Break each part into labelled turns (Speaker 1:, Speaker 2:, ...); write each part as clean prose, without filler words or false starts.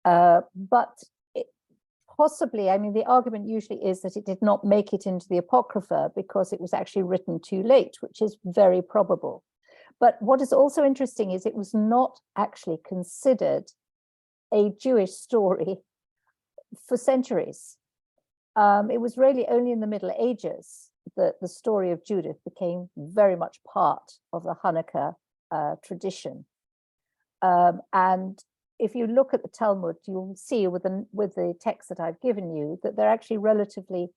Speaker 1: But possibly, I mean, the argument usually is that it did not make it into the Apocrypha because it was actually written too late, which is very probable. But what is also interesting is it was not actually considered a Jewish story for centuries. It was really only in the Middle Ages that the story of Judith became very much part of the Hanukkah tradition. And if you look at the Talmud, you'll see with the text that I've given you that there are actually relatively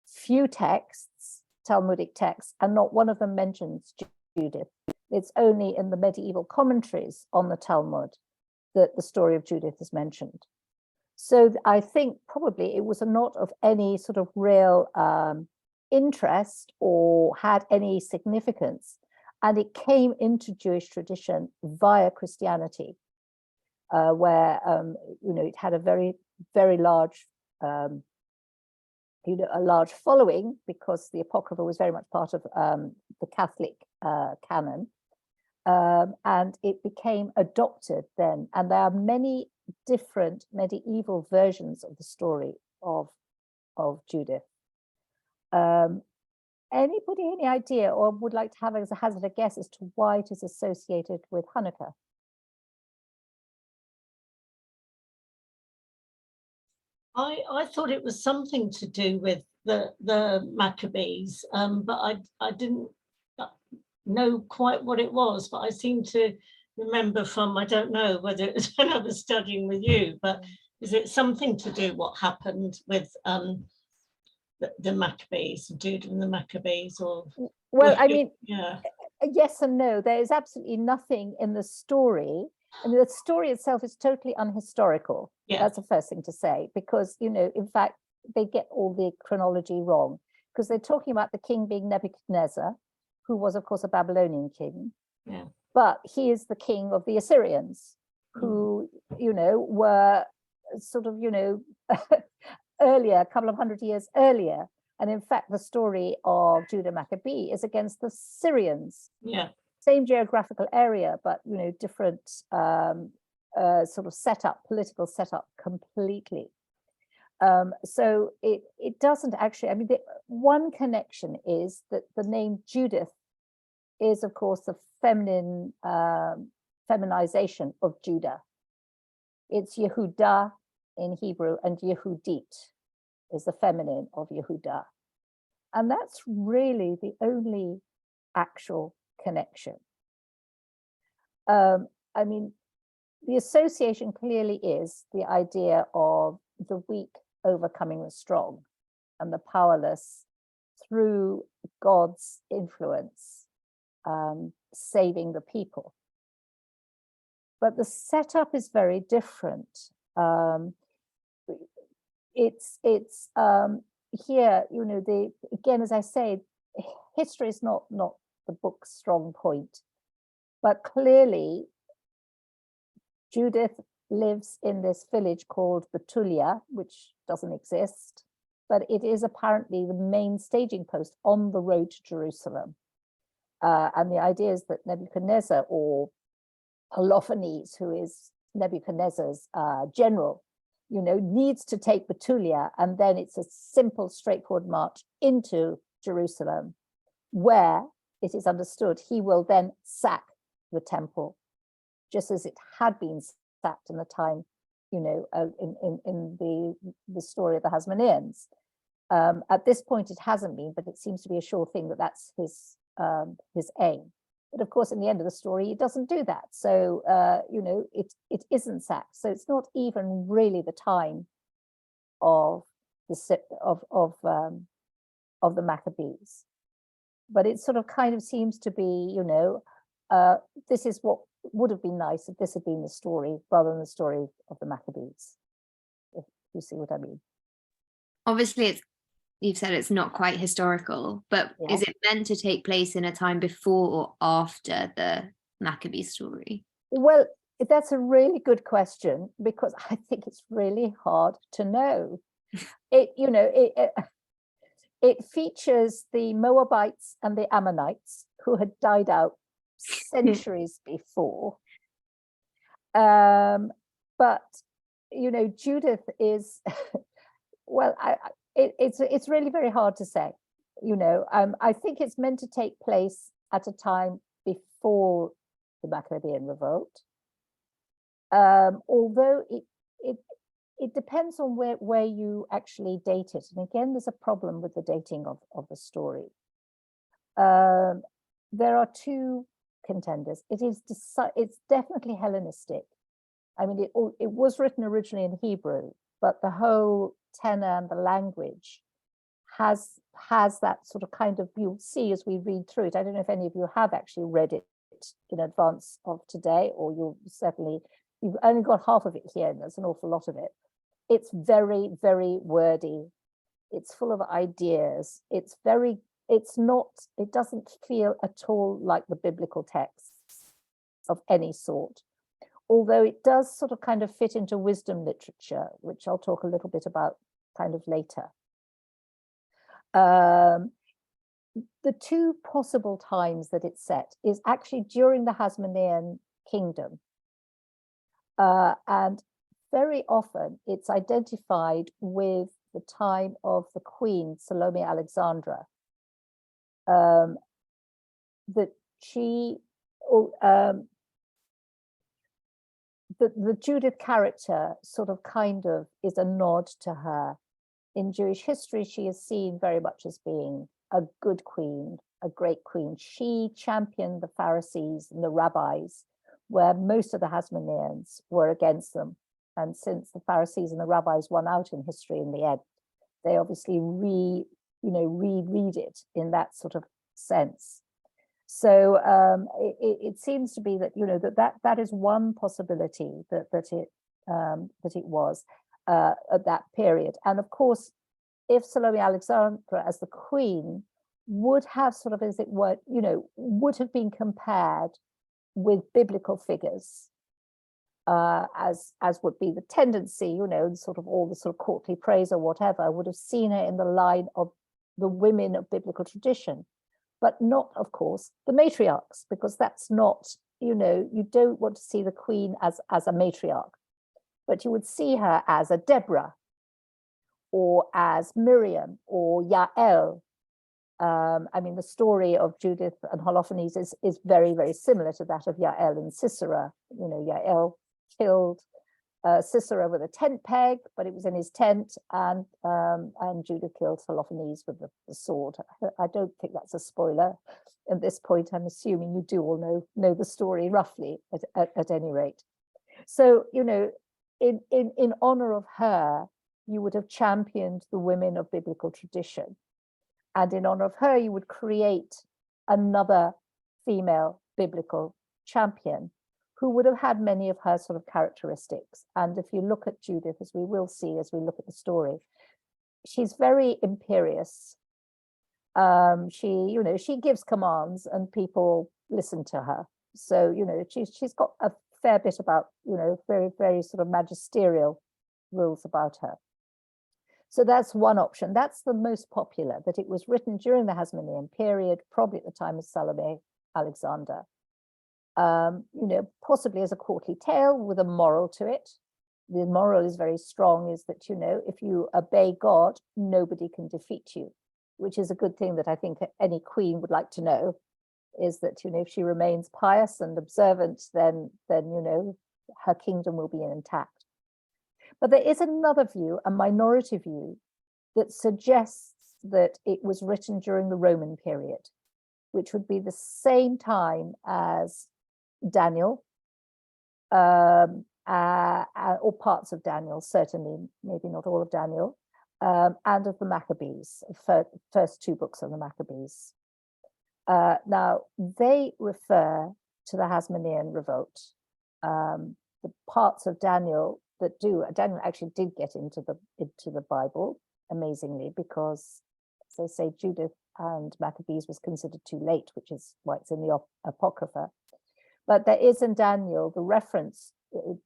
Speaker 1: few texts, Talmudic texts, and not one of them mentions Judith. It's only in the medieval commentaries on the Talmud that the story of Judith is mentioned. So I think probably it was not of any sort of real interest or had any significance. And it came into Jewish tradition via Christianity, where it had a very, very large, a large following because the Apocrypha was very much part of the Catholic canon, and it became adopted then. And there are many different medieval versions of the story of Judith. Anybody any idea or would like to have as a hazard a guess as to why it is associated with Hanukkah?
Speaker 2: I thought it was something to do with the Maccabees, but I didn't know quite what it was, but I seem to remember from, I don't know whether it was when I was studying with you, but is it something to do what happened with the Maccabees, Judith and the Maccabees? Or
Speaker 1: well, I mean,
Speaker 2: yeah,
Speaker 1: yes and no. There is absolutely nothing in the story. I mean, the story itself is totally unhistorical. Yeah. That's the first thing to say, because, in fact, they get all the chronology wrong, because they're talking about the king being Nebuchadnezzar, who was, of course, a Babylonian king. Yeah. But he is the king of the Assyrians, who, were sort of, earlier, a couple of hundred years earlier. And in fact, the story of Judah Maccabee is against the Syrians. Yeah. Same geographical area, but, different sort of setup, political setup completely. So it doesn't actually, I mean, the one connection is that the name Judith is, of course, the feminine feminization of Judah. It's Yehudah in Hebrew, and Yehudit is the feminine of Yehudah. And that's really the only actual connection. I mean, the association clearly is the idea of the weak overcoming the strong and the powerless through God's influence, saving the people. But the setup is very different. It's here, again, as I say, history is not the book's strong point, but clearly Judith lives in this village called Betulia, which doesn't exist, but it is apparently the main staging post on the road to Jerusalem. And the idea is that Nebuchadnezzar, or Holofernes, who is Nebuchadnezzar's general, needs to take Betulia, and then it's a simple, straightforward march into Jerusalem, where it is understood he will then sack the temple, just as it had been sacked in the time, in the story of the Hasmoneans. At this point, it hasn't been, but it seems to be a sure thing that that's his aim. But of course, in the end of the story, it doesn't do that. So, it isn't sacked. So it's not even really the time of the Maccabees. But it sort of kind of seems to be, this is what would have been nice if this had been the story rather than the story of the Maccabees, if you see what I mean.
Speaker 3: Obviously, you've said it's not quite historical, but yeah. Is it meant to take place in a time before or after the Maccabee story?
Speaker 1: Well, that's a really good question, because I think it's really hard to know. It features the Moabites and the Ammonites, who had died out centuries before. But, Judith is, well, it's really very hard to say. I think it's meant to take place at a time before the Maccabean revolt, although it depends on where you actually date it. And again, there's a problem with the dating of the story. There are two contenders. It's definitely Hellenistic. I mean, it was written originally in Hebrew, but the whole tenor and the language has that sort of kind of, you'll see as we read through it. I don't know if any of you have actually read it in advance of today, or you've only got half of it here, and there's an awful lot of it. It's very, very wordy. It's full of ideas. It doesn't feel at all like the biblical texts of any sort, although it does sort of kind of fit into wisdom literature, which I'll talk a little bit about kind of later. The two possible times that it's set is actually during the Hasmonean kingdom. And very often it's identified with the time of the queen, Salome Alexandra, that the Judith character sort of kind of is a nod to her. In Jewish history, she is seen very much as being a good queen, a great queen. She championed the Pharisees and the rabbis, where most of the Hasmoneans were against them. And since the Pharisees and the rabbis won out in history in the end, they obviously reread it in that sort of sense. So it seems to be that that is one possibility that it was at that period. And of course, if Salome Alexandra as the queen would have sort of, as it were, would have been compared with biblical figures, as would be the tendency, sort of all the sort of courtly praise or whatever, would have seen her in the line of the women of biblical tradition, but not, of course, the matriarchs, because that's not, you don't want to see the queen as a matriarch, but you would see her as a Deborah, or as Miriam, or Yael. I mean, the story of Judith and Holofernes is very, very similar to that of Yael and Sisera. Yael killed Sisera with a tent peg, but it was in his tent, and Judith killed Holofernes with the sword. I don't think that's a spoiler at this point. I'm assuming you do all know the story roughly at any rate. So, in honor of her, you would have championed the women of biblical tradition. And in honor of her, you would create another female biblical champion who would have had many of her sort of characteristics. And if you look at Judith, as we will see as we look at the story, she's very imperious. She gives commands and people listen to her. So, she's got a fair bit about, very, very sort of magisterial rules about her. So that's one option. That's the most popular, that it was written during the Hasmonean period, probably at the time of Salome Alexander. Possibly as a courtly tale with a moral to it. The moral is very strong, is that, if you obey God, nobody can defeat you, which is a good thing that I think any queen would like to know, is that, if she remains pious and observant, then her kingdom will be intact. But there is another view, a minority view, that suggests that it was written during the Roman period, which would be the same time as Daniel, or parts of Daniel, certainly, maybe not all of Daniel, and of the Maccabees, first two books of the Maccabees. Now, they refer to the Hasmonean revolt. The parts of Daniel Daniel actually did get into the Bible, amazingly, because, as they say, Judith and Maccabees was considered too late, which is why it's in the Apocrypha. But there is in Daniel the reference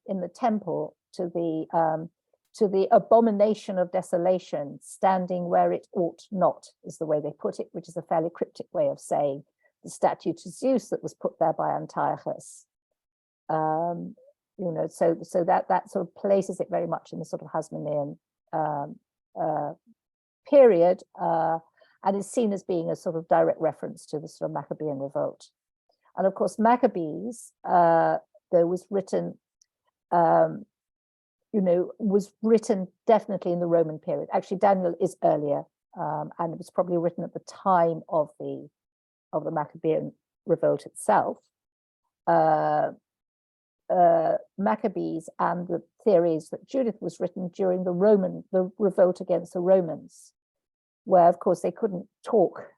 Speaker 1: in the temple to the abomination of desolation standing where it ought not, is the way they put it, which is a fairly cryptic way of saying the statue to Zeus that was put there by Antiochus. so that sort of places it very much in the sort of Hasmonean period, and is seen as being a sort of direct reference to the sort of Maccabean revolt. And of course, Maccabees, there was written, was written definitely in the Roman period. Actually, Daniel is earlier, and it was probably written at the time of the Maccabean revolt itself. Maccabees, and the theory is that Judith was written during the revolt against the Romans, where of course they couldn't talk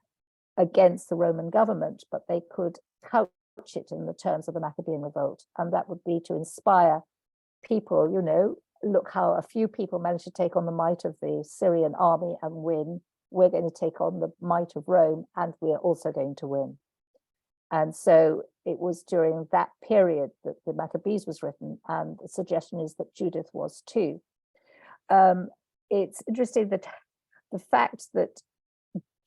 Speaker 1: against the Roman government, but they could couch it in the terms of the Maccabean revolt, and that would be to inspire people, look how a few people managed to take on the might of the Syrian army and win. We're going to take on the might of Rome, and we're also going to win. And so it was during that period that the Maccabees was written, and the suggestion is that Judith was too. It's interesting that the fact that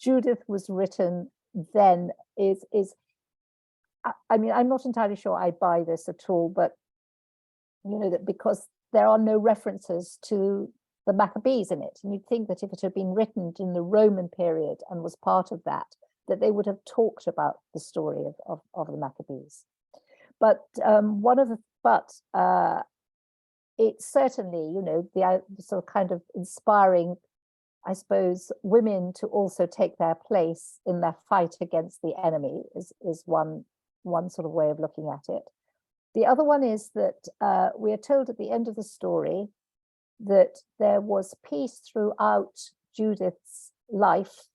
Speaker 1: Judith was written then is I mean, I'm not entirely sure I buy this at all, but that because there are no references to the Maccabees in it, and you'd think that if it had been written in the Roman period and was part of that they would have talked about the story of the Maccabees. But it's certainly, the sort of kind of inspiring, I suppose, women to also take their place in their fight against the enemy is one sort of way of looking at it. The other one is that we are told at the end of the story that there was peace throughout Judith's life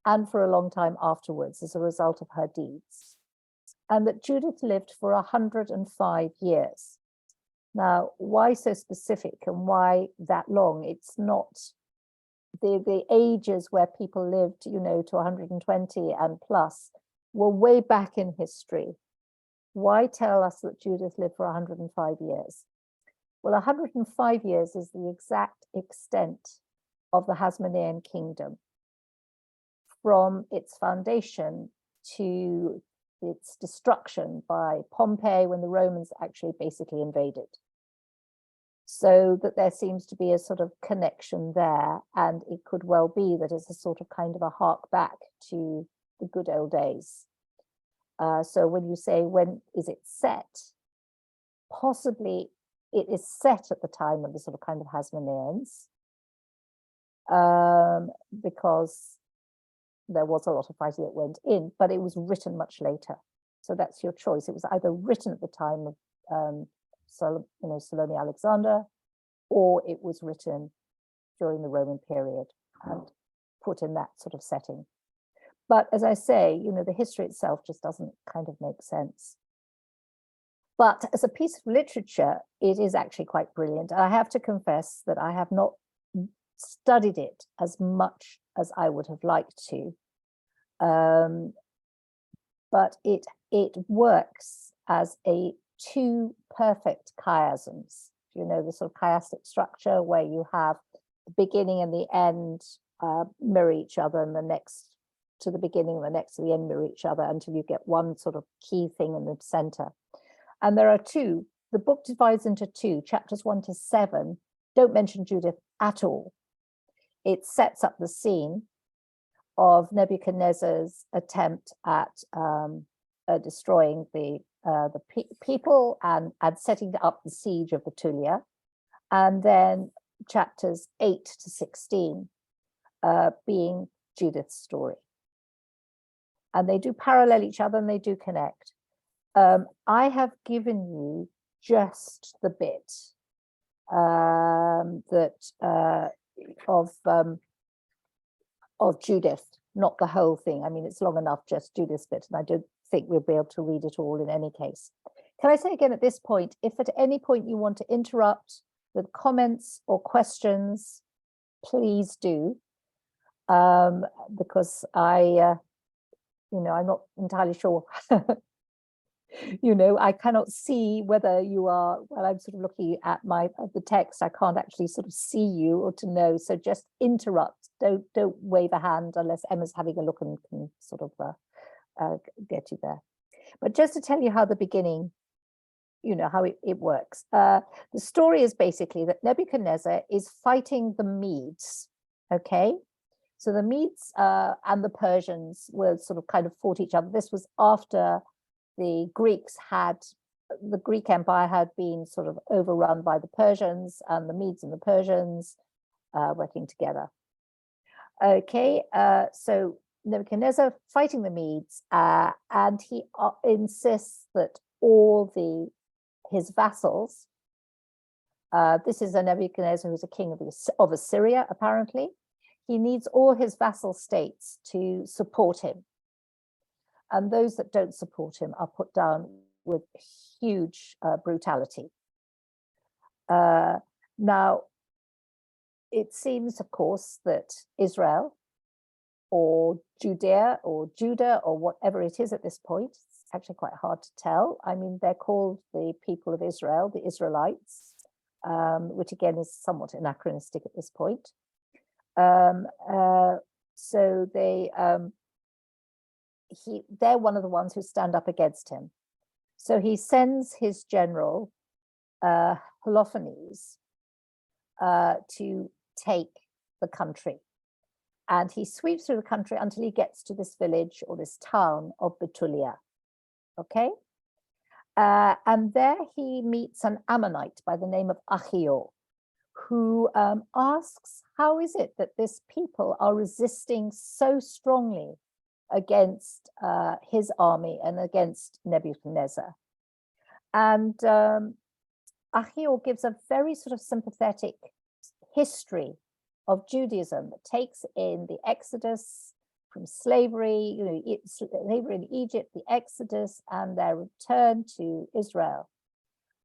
Speaker 1: and for a long time afterwards as a result of her deeds, and that Judith lived for 105 years. Now, why so specific and why that long? It's not the ages where people lived, to 120 and plus were way back in history. Why tell us that Judith lived for 105 years? Well, 105 years is the exact extent of the Hasmonean kingdom, from its foundation to its destruction by Pompey when the Romans actually basically invaded. So that there seems to be a sort of connection there, and it could well be that it's a sort of kind of a hark back to the good old days. So when you say, when is it set? Possibly it is set at the time of the sort of kind of Hasmoneans, because there was a lot of fighting that went in, but it was written much later. So that's your choice. It was either written at the time of Salome Alexander, or it was written during the Roman period and put in that sort of setting. But as I say, the history itself just doesn't kind of make sense. But as a piece of literature, it is actually quite brilliant. I have to confess that I have not studied it as much as I would have liked to, but it works as two perfect chiasms. The sort of chiastic structure where you have the beginning and the end mirror each other, and the next to the beginning and the next to the end mirror each other, until you get one sort of key thing in the center. And there are two. The book divides into two. Chapters 1 to 7 don't mention Judith at all. It sets up the scene of Nebuchadnezzar's attempt at destroying the people and setting up the siege of Betulia. And then chapters 8 to 16 being Judith's story. And they do parallel each other, and they do connect. I have given you just the bit of Judith, not the whole thing. I mean, it's long enough, just Judith's bit, and I don't think we'll be able to read it all in any case. Can I say again at this point, if at any point you want to interrupt with comments or questions, please do, because I'm not entirely sure. I cannot see whether you are, while I'm sort of looking at the text, I can't actually sort of see you or to know. So just interrupt. Don't wave a hand unless Emma's having a look and can sort of get you there. But just to tell you how the beginning you know how it works. The story is basically that Nebuchadnezzar is fighting the Medes, okay? So the Medes and the Persians were sort of kind of fought each other. This was after the Greek Empire had been sort of overrun by the Persians, and the Medes and the Persians working together. Okay, so Nebuchadnezzar fighting the Medes, and he insists that all his vassals, this is a Nebuchadnezzar who's a king of Assyria, apparently. He needs all his vassal states to support him. And those that don't support him are put down with huge brutality. Now, it seems, of course, that Israel or Judea or Judah or whatever it is at this point, it's actually quite hard to tell. I mean, they're called the people of Israel, the Israelites, which again is somewhat anachronistic at this point. So they're one of the ones who stand up against him. So he sends his general, Holofernes, to take the country. And he sweeps through the country until he gets to this village or this town of Betulia. Okay? And there he meets an Ammonite by the name of Achior, who asks, how is it that this people are resisting so strongly against his army and against Nebuchadnezzar? And Achior gives a very sort of sympathetic history of Judaism that takes in the Exodus from slavery, slavery in Egypt, the Exodus, and their return to Israel,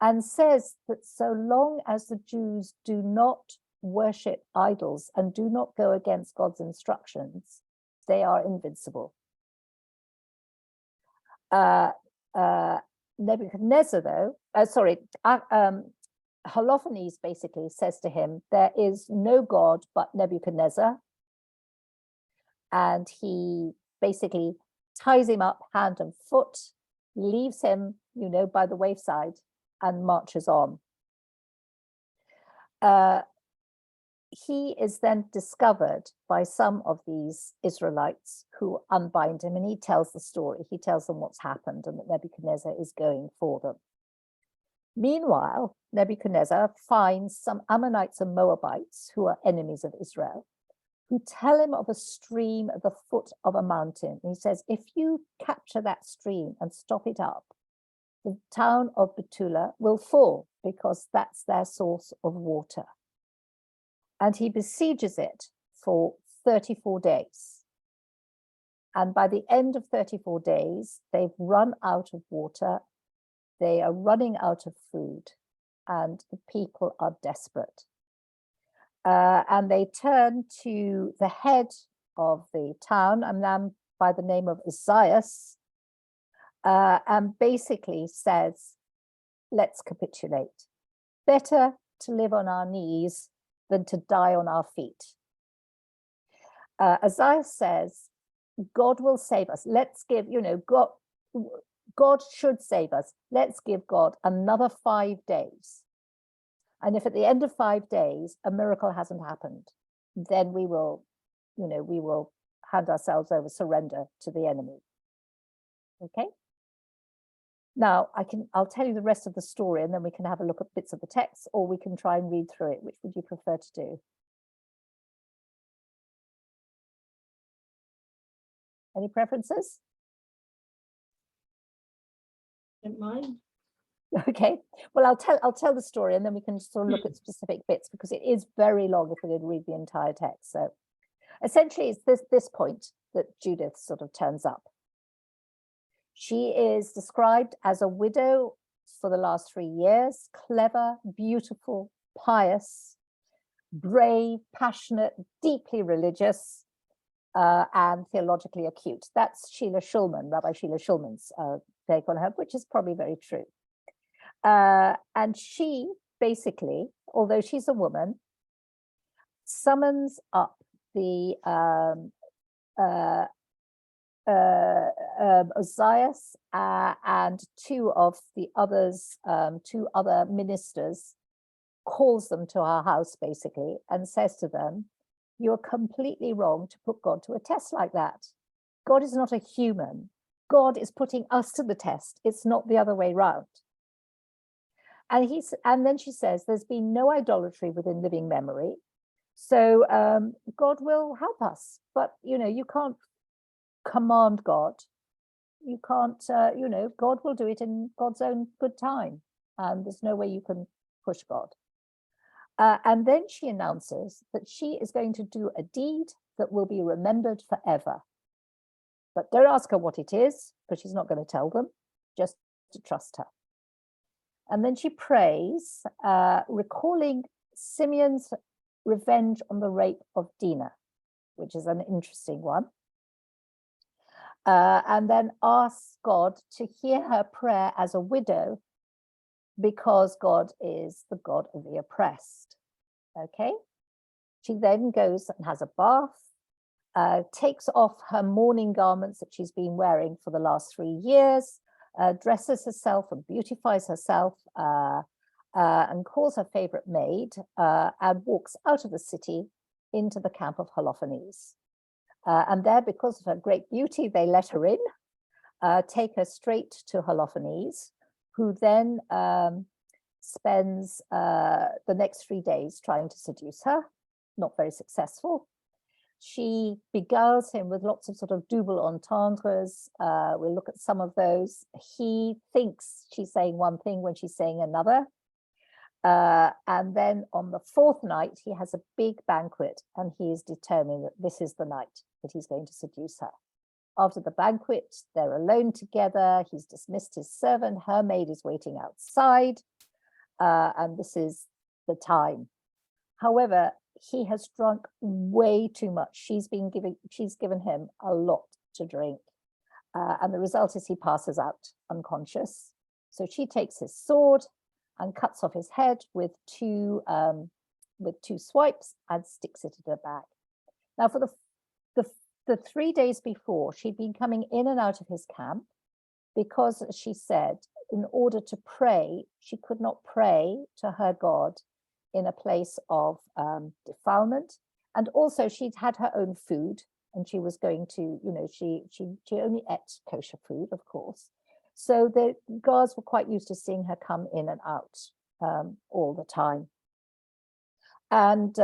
Speaker 1: and says that so long as the Jews do not worship idols and do not go against God's instructions, they are invincible. Nebuchadnezzar, though, Holofernes basically says to him, there is no God but Nebuchadnezzar. And he basically ties him up hand and foot, leaves him, by the wayside, and marches on. He is then discovered by some of these Israelites who unbind him, and he tells the story. He tells them what's happened and that Nebuchadnezzar is going for them. Meanwhile, Nebuchadnezzar finds some Ammonites and Moabites who are enemies of Israel, who tell him of a stream at the foot of a mountain. And he says, if you capture that stream and stop it up, the town of Betulia will fall because that's their source of water. And he besieges it for 34 days. And by the end of 34 days, they've run out of water. They are running out of food, and the people are desperate. And they turn to the head of the town, a man by the name of Isaias, and basically says, let's capitulate. Better to live on our knees than to die on our feet. Isaiah says, God will save us. Let's give, God should save us. Let's give God another 5 days. And if at the end of 5 days, a miracle hasn't happened, then we will hand ourselves over, surrender to the enemy. Okay? Now, I'll tell you the rest of the story, and then we can have a look at bits of the text, or we can try and read through it. Which would you prefer to do? Any preferences?
Speaker 2: Don't mind.
Speaker 1: Okay, well, I'll tell the story, and then we can sort of look at specific bits, because it is very long if we're going to read the entire text. So essentially, it's this point that Judith sort of turns up. She is described as a widow for the last 3 years, clever, beautiful, pious, brave, passionate, deeply religious, and theologically acute. That's Sheila Shulman, Rabbi Sheila Shulman's take on her, which is probably very true. And she basically, although she's a woman, summons up the Ozias and two other ministers, calls them to her house basically and says to them, you're completely wrong to put God to a test like that. God is not a human. God is putting us to the test. It's not the other way round. And then she says, there's been no idolatry within living memory. So God will help us. But, you can't command God. You can't, God will do it in God's own good time. And there's no way you can push God. And then she announces that she is going to do a deed that will be remembered forever. But don't ask her what it is, because she's not going to tell them, just to trust her. And then she prays, recalling Simeon's revenge on the rape of Dinah, which is an interesting one. And then asks God to hear her prayer as a widow, because God is the God of the oppressed. Okay. She then goes and has a bath, takes off her mourning garments that she's been wearing for the last 3 years, dresses herself and beautifies herself, and calls her favorite maid, and walks out of the city into the camp of Holofernes. And there, because of her great beauty, they let her in, take her straight to Holofernes, who then spends the next 3 days trying to seduce her, not very successful. She beguiles him with lots of sort of double entendres. We'll look at some of those. He thinks she's saying one thing when she's saying another. And then on the 4th night, he has a big banquet, and he is determined that this is the night that he's going to seduce her. After the banquet, they're alone together. He's dismissed his servant. Her maid is waiting outside. And this is the time. However, he has drunk way too much. She's given him a lot to drink. And the result is he passes out unconscious. So she takes his sword and cuts off his head with two swipes and sticks it in her bag. Now, for the 3 days before, she'd been coming in and out of his camp because, as she said, in order to pray, she could not pray to her God in a place of defilement. And also she'd had her own food, and she was going to, she only ate kosher food, of course. So the guards were quite used to seeing her come in and out all the time. And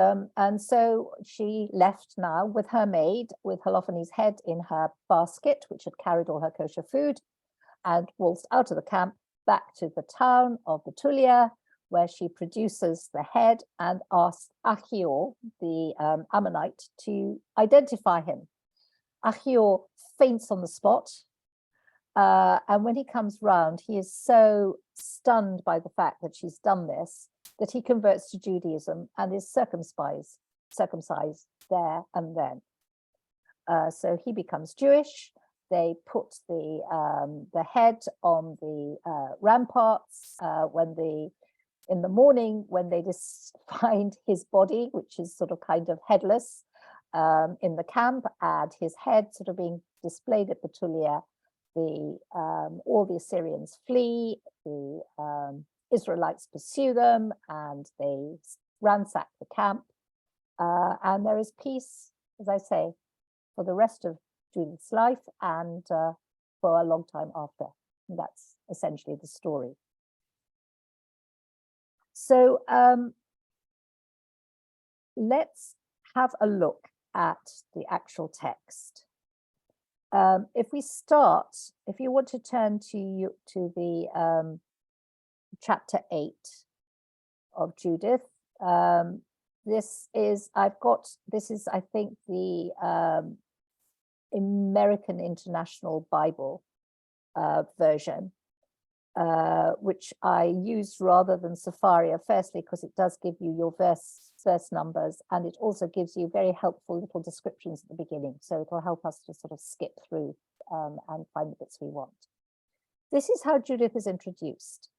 Speaker 1: so she left now with her maid, with Holofernes' head in her basket, which had carried all her kosher food, and waltzed out of the camp back to the town of Betulia, where she produces the head and asks Achior, the Ammonite, to identify him. Achior faints on the spot. And when he comes round, he is so stunned by the fact that she's done this, that he converts to Judaism and is circumcised there and then. So he becomes Jewish. They put the head on the ramparts in the morning, when they just find his body, which is sort of kind of headless, in the camp, and his head sort of being displayed at Betulia. All the Assyrians flee, the Israelites pursue them, and they ransack the camp. And there is peace, as I say, for the rest of Judith's life and for a long time after. And that's essentially the story. So let's have a look at the actual text. If you want to turn to the chapter 8 of Judith, this is, I think, the American International Bible version, which I use rather than Safaria, firstly because it does give you your verse numbers, and it also gives you very helpful little descriptions at the beginning, so it will help us to sort of skip through and find the bits we want. This is how Judith is introduced.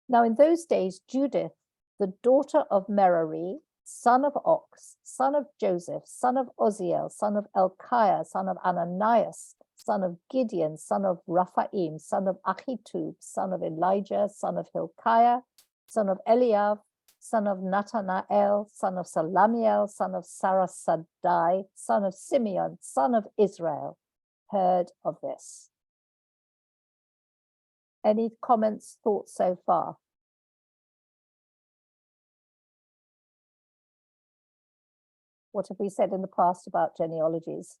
Speaker 1: Now, in those days, Judith, the daughter of Merari, son of Ox, son of Joseph, son of Oziel, son of Elkiah, son of Ananias, son of Gideon, son of Raphaim, son of Achitub, son of Elijah, son of Hilkiah, son of Eliav, son of Nathanael, son of Salamiel, son of Sarasadai, son of Simeon, son of Israel, heard of this. Any comments, thoughts so far? What have we said in the past about genealogies?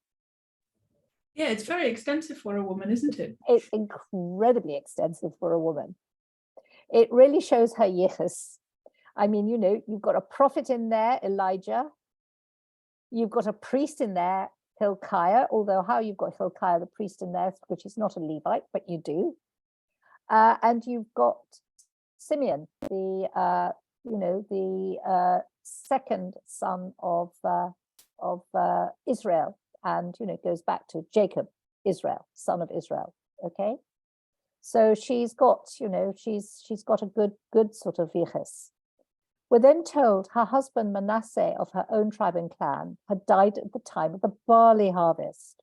Speaker 4: Yeah, it's very extensive for a woman, isn't it?
Speaker 1: It's incredibly extensive for a woman. It really shows her yichus. I mean, you know, you've got a prophet in there, Elijah. You've got a priest in there, Hilkiah, although how you've got Hilkiah, the priest in there, which is not a Levite, but you do. And you've got Simeon, the, second son of Israel. And, you know, it goes back to Jacob, Israel, son of Israel. Okay. So she's got, you know, she's got a good sort of yichus. We're then told her husband Manasseh of her own tribe and clan had died at the time of the barley harvest.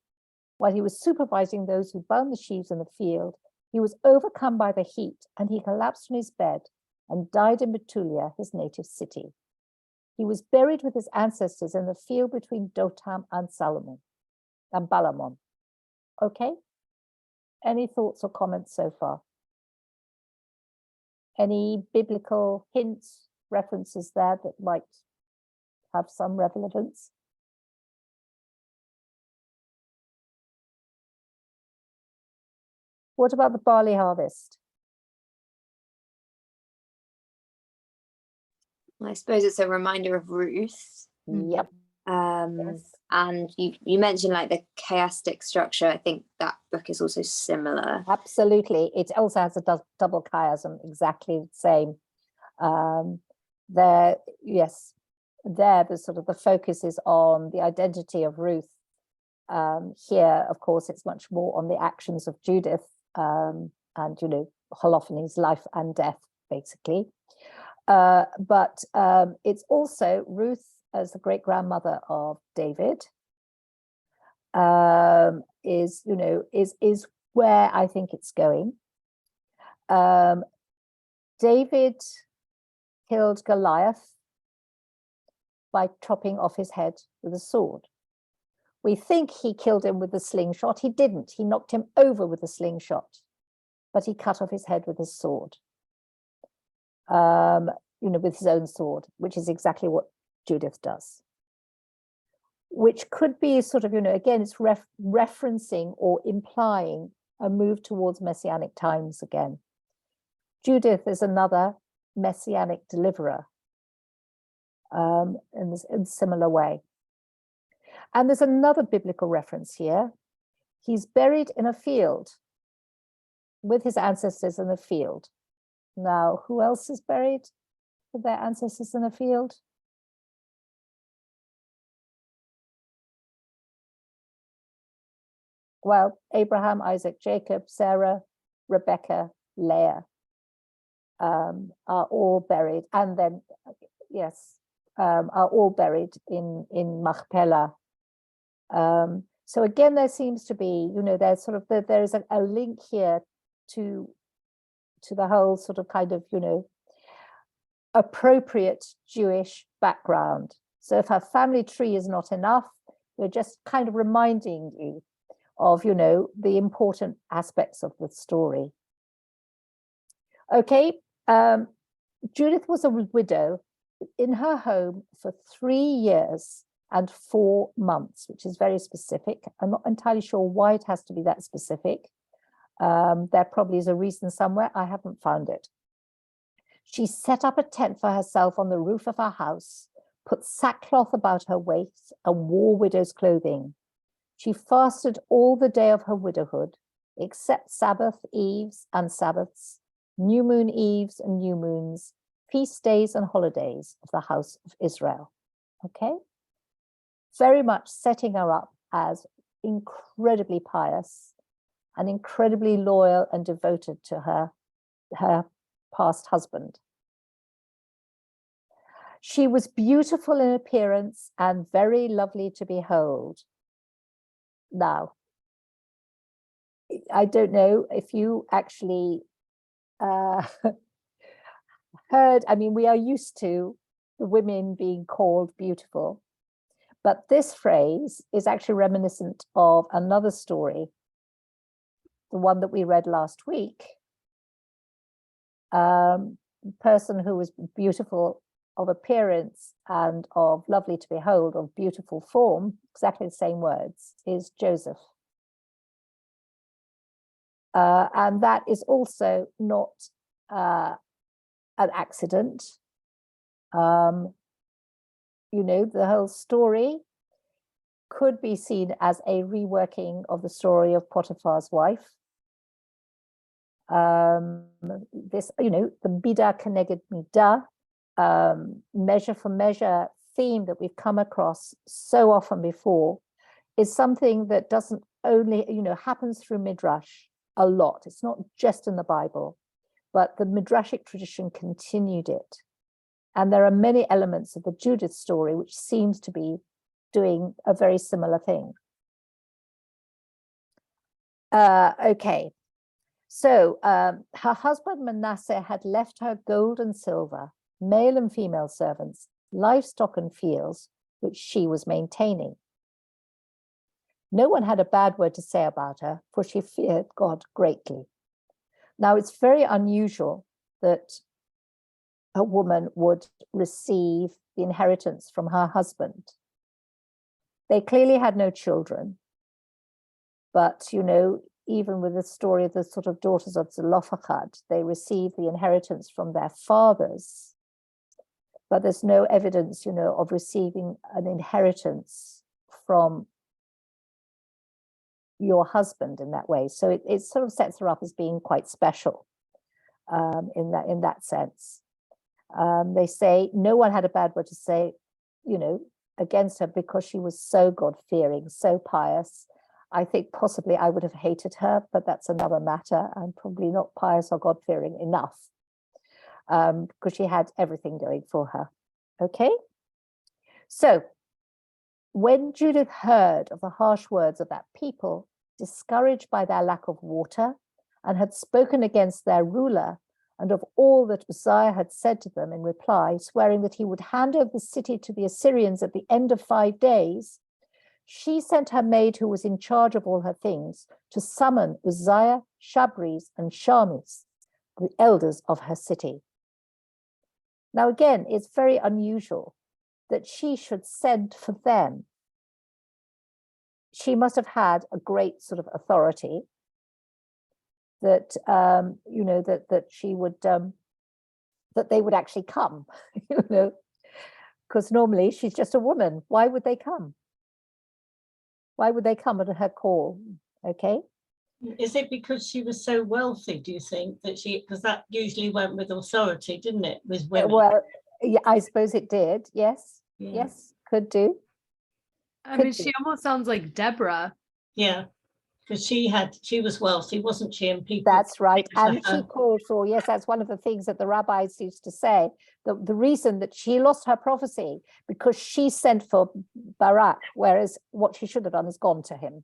Speaker 1: While he was supervising those who bound the sheaves in the field, he was overcome by the heat and he collapsed on his bed and died in Bethulia, his native city. He was buried with his ancestors in the field between Dotam and Balamon. Okay. Any thoughts or comments so far? Any biblical hints, references there that might have some relevance? What about the barley harvest?
Speaker 3: I suppose it's a reminder of Ruth.
Speaker 1: Yep. Yes.
Speaker 3: And you mentioned like the chiastic structure. I think that book is also similar.
Speaker 1: Absolutely. It also has a double chiasm, exactly the same. There, yes, there the sort of the focus is on the identity of Ruth. Here, of course, it's much more on the actions of Judith and, you know, Holophony's life and death, basically. But it's also Ruth as the great grandmother of David is, you know, is where I think it's going. David killed Goliath by chopping off his head with a sword. We think he killed him with a slingshot. He didn't. He knocked him over with a slingshot, but he cut off his head with his sword. You know, with his own sword, which is exactly what Judith does. Which could be sort of, you know, again, it's referencing or implying a move towards messianic times again. Judith is another messianic deliverer in a similar way. And there's another biblical reference here. He's buried in a field with his ancestors in a field. Now, who else is buried with their ancestors in a field? Well, Abraham, Isaac, Jacob, Sarah, Rebecca, Leah are all buried, and then, yes, are all buried in Machpelah. So again, there seems to be, you know, there's sort of there is a link here to the whole sort of kind of, you know, appropriate Jewish background. So if her family tree is not enough, we're just kind of reminding you of, you know, the important aspects of the story. Okay, Judith was a widow in her home for 3 years and 4 months, which is very specific. I'm not entirely sure why it has to be that specific. There probably is a reason somewhere. I haven't found it. She set up a tent for herself on the roof of her house, put sackcloth about her waist, and wore widow's clothing. She fasted all the day of her widowhood, except Sabbath eves and Sabbaths, new moon eves and new moons, feast days and holidays of the house of Israel. Okay? Very much setting her up as incredibly pious and incredibly loyal and devoted to her past husband. She was beautiful in appearance and very lovely to behold. Now, I don't know if you actually heard, I mean, we are used to the women being called beautiful, but this phrase is actually reminiscent of another story, the one that we read last week. Person who was beautiful of appearance and of lovely to behold, of beautiful form, exactly the same words, is Joseph. And that is also not an accident. You know, the whole story could be seen as a reworking of the story of Potiphar's wife. This, you know, the Mida Keneged Mida, measure for measure theme that we've come across so often before is something that doesn't only, you know, happens through Midrash a lot. It's not just in the Bible, but the Midrashic tradition continued it. And there are many elements of the Judith story which seems to be doing a very similar thing. Okay. So her husband Manasseh had left her gold and silver, male and female servants, livestock and fields, which she was maintaining. No one had a bad word to say about her, for she feared God greatly. Now, it's very unusual that a woman would receive the inheritance from her husband. They clearly had no children, but, you know, even with the story of the sort of daughters of Zelophehad, they received the inheritance from their fathers, but there's no evidence, you know, of receiving an inheritance from your husband in that way. So it sort of sets her up as being quite special in that sense. They say no one had a bad word to say, you know, against her because she was so God-fearing, so pious. I think possibly I would have hated her, but that's another matter. I'm probably not pious or God-fearing enough because she had everything going for her. Okay. So when Judith heard of the harsh words of that people, discouraged by their lack of water, and had spoken against their ruler, and of all that Uzziah had said to them in reply, swearing that he would hand over the city to the Assyrians at the end of 5 days, she sent her maid who was in charge of all her things to summon Uzziah, Shabris, and Shamis, the elders of her city. Now again, it's very unusual that she should send for them. She must have had a great sort of authority that you know, that she would that they would actually come, you know, because normally she's just a woman. Why would they come? Why would they come at her call? Okay.
Speaker 2: Is it because she was so wealthy, do you think, that because that usually went with authority, didn't it, with women?
Speaker 1: Well, yeah, I suppose it did. Yes.
Speaker 2: Yeah.
Speaker 1: Yes, could do.
Speaker 5: I mean, she almost sounds like Deborah.
Speaker 2: Yeah, because she was wealthy, wasn't she? And people.
Speaker 1: That's right. And she called for, yes, that's one of the things that the rabbis used to say. The reason that she lost her prophecy because she sent for Barak, whereas what she should have done is gone to him.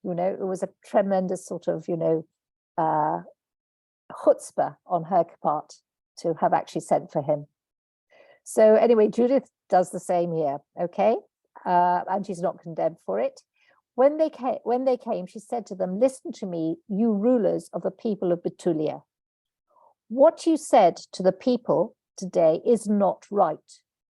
Speaker 1: You know, it was a tremendous sort of, you know, chutzpah on her part to have actually sent for him. So anyway, Judith does the same here, okay? And she's not condemned for it. When they came, she said to them, listen to me, you rulers of the people of Bethulia. What you said to the people today is not right.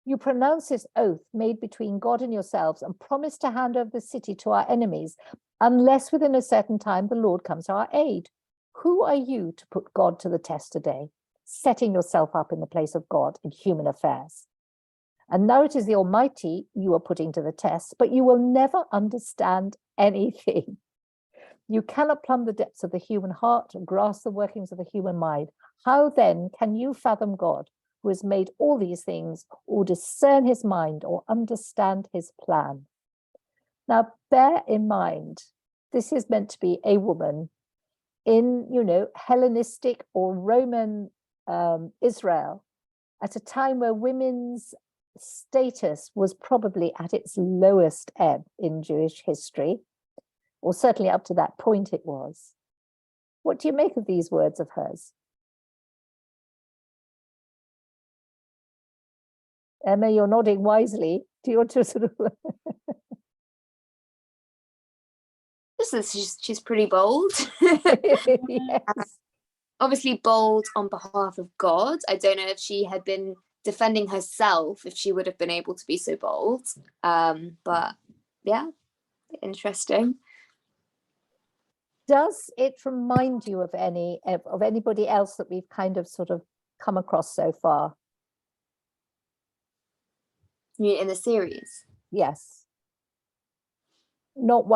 Speaker 1: You pronounce this oath made between God and yourselves and promise to hand over the city to our enemies unless within a certain time the Lord comes to our aid. Who are you to put God to the test today, setting yourself up in the place of God in human affairs? And now it is the Almighty you are putting to the test, but you will never understand anything. You cannot plumb the depths of the human heart and grasp the workings of the human mind. How then can you fathom God, who has made all these things, or discern his mind, or understand his plan? Now, bear in mind, this is meant to be a woman in, you know, Hellenistic or Roman Israel, at a time where women's status was probably at its lowest ebb in Jewish history. or certainly up to that point it was. What do you make of these words of hers? Emma, you're nodding wisely. Do you want to sort of...
Speaker 3: She's pretty bold.
Speaker 1: Yes.
Speaker 3: Obviously bold on behalf of God. I don't know if she had been defending herself, if she would have been able to be so bold. But yeah, interesting.
Speaker 1: Does it remind you of anybody else that we've kind of sort of come across so far?
Speaker 3: In the series?
Speaker 1: Yes. Not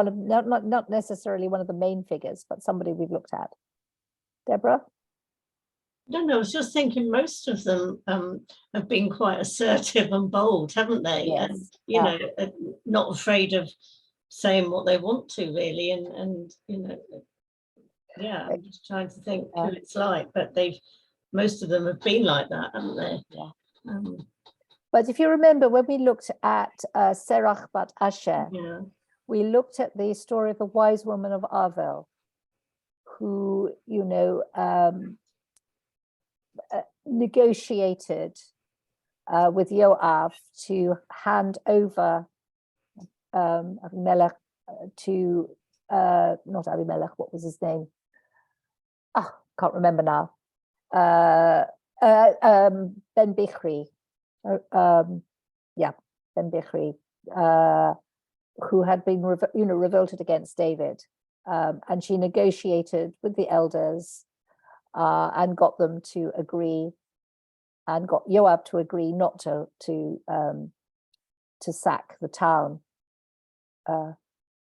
Speaker 1: necessarily one of the main figures, but somebody we've looked at. Deborah?
Speaker 2: No, I was just thinking most of them have been quite assertive and bold, haven't they?
Speaker 1: Yes.
Speaker 2: And you know, not afraid of saying what they want to, really. And you know, yeah, I'm just trying to think who it's like, but most of them have been like that, haven't they?
Speaker 1: Yeah. But if you remember, when we looked at Serach bat Asher,
Speaker 2: Yeah.
Speaker 1: we looked at the story of the wise woman of Avel, who, you know, negotiated with Yoav to hand over Abimelech to, not Abimelech, what was his name? Oh, can't remember now. Ben Bichri. Ben Bichri, who had been revolted against David, and she negotiated with the elders and got them to agree, and got Joab to agree not to sack the town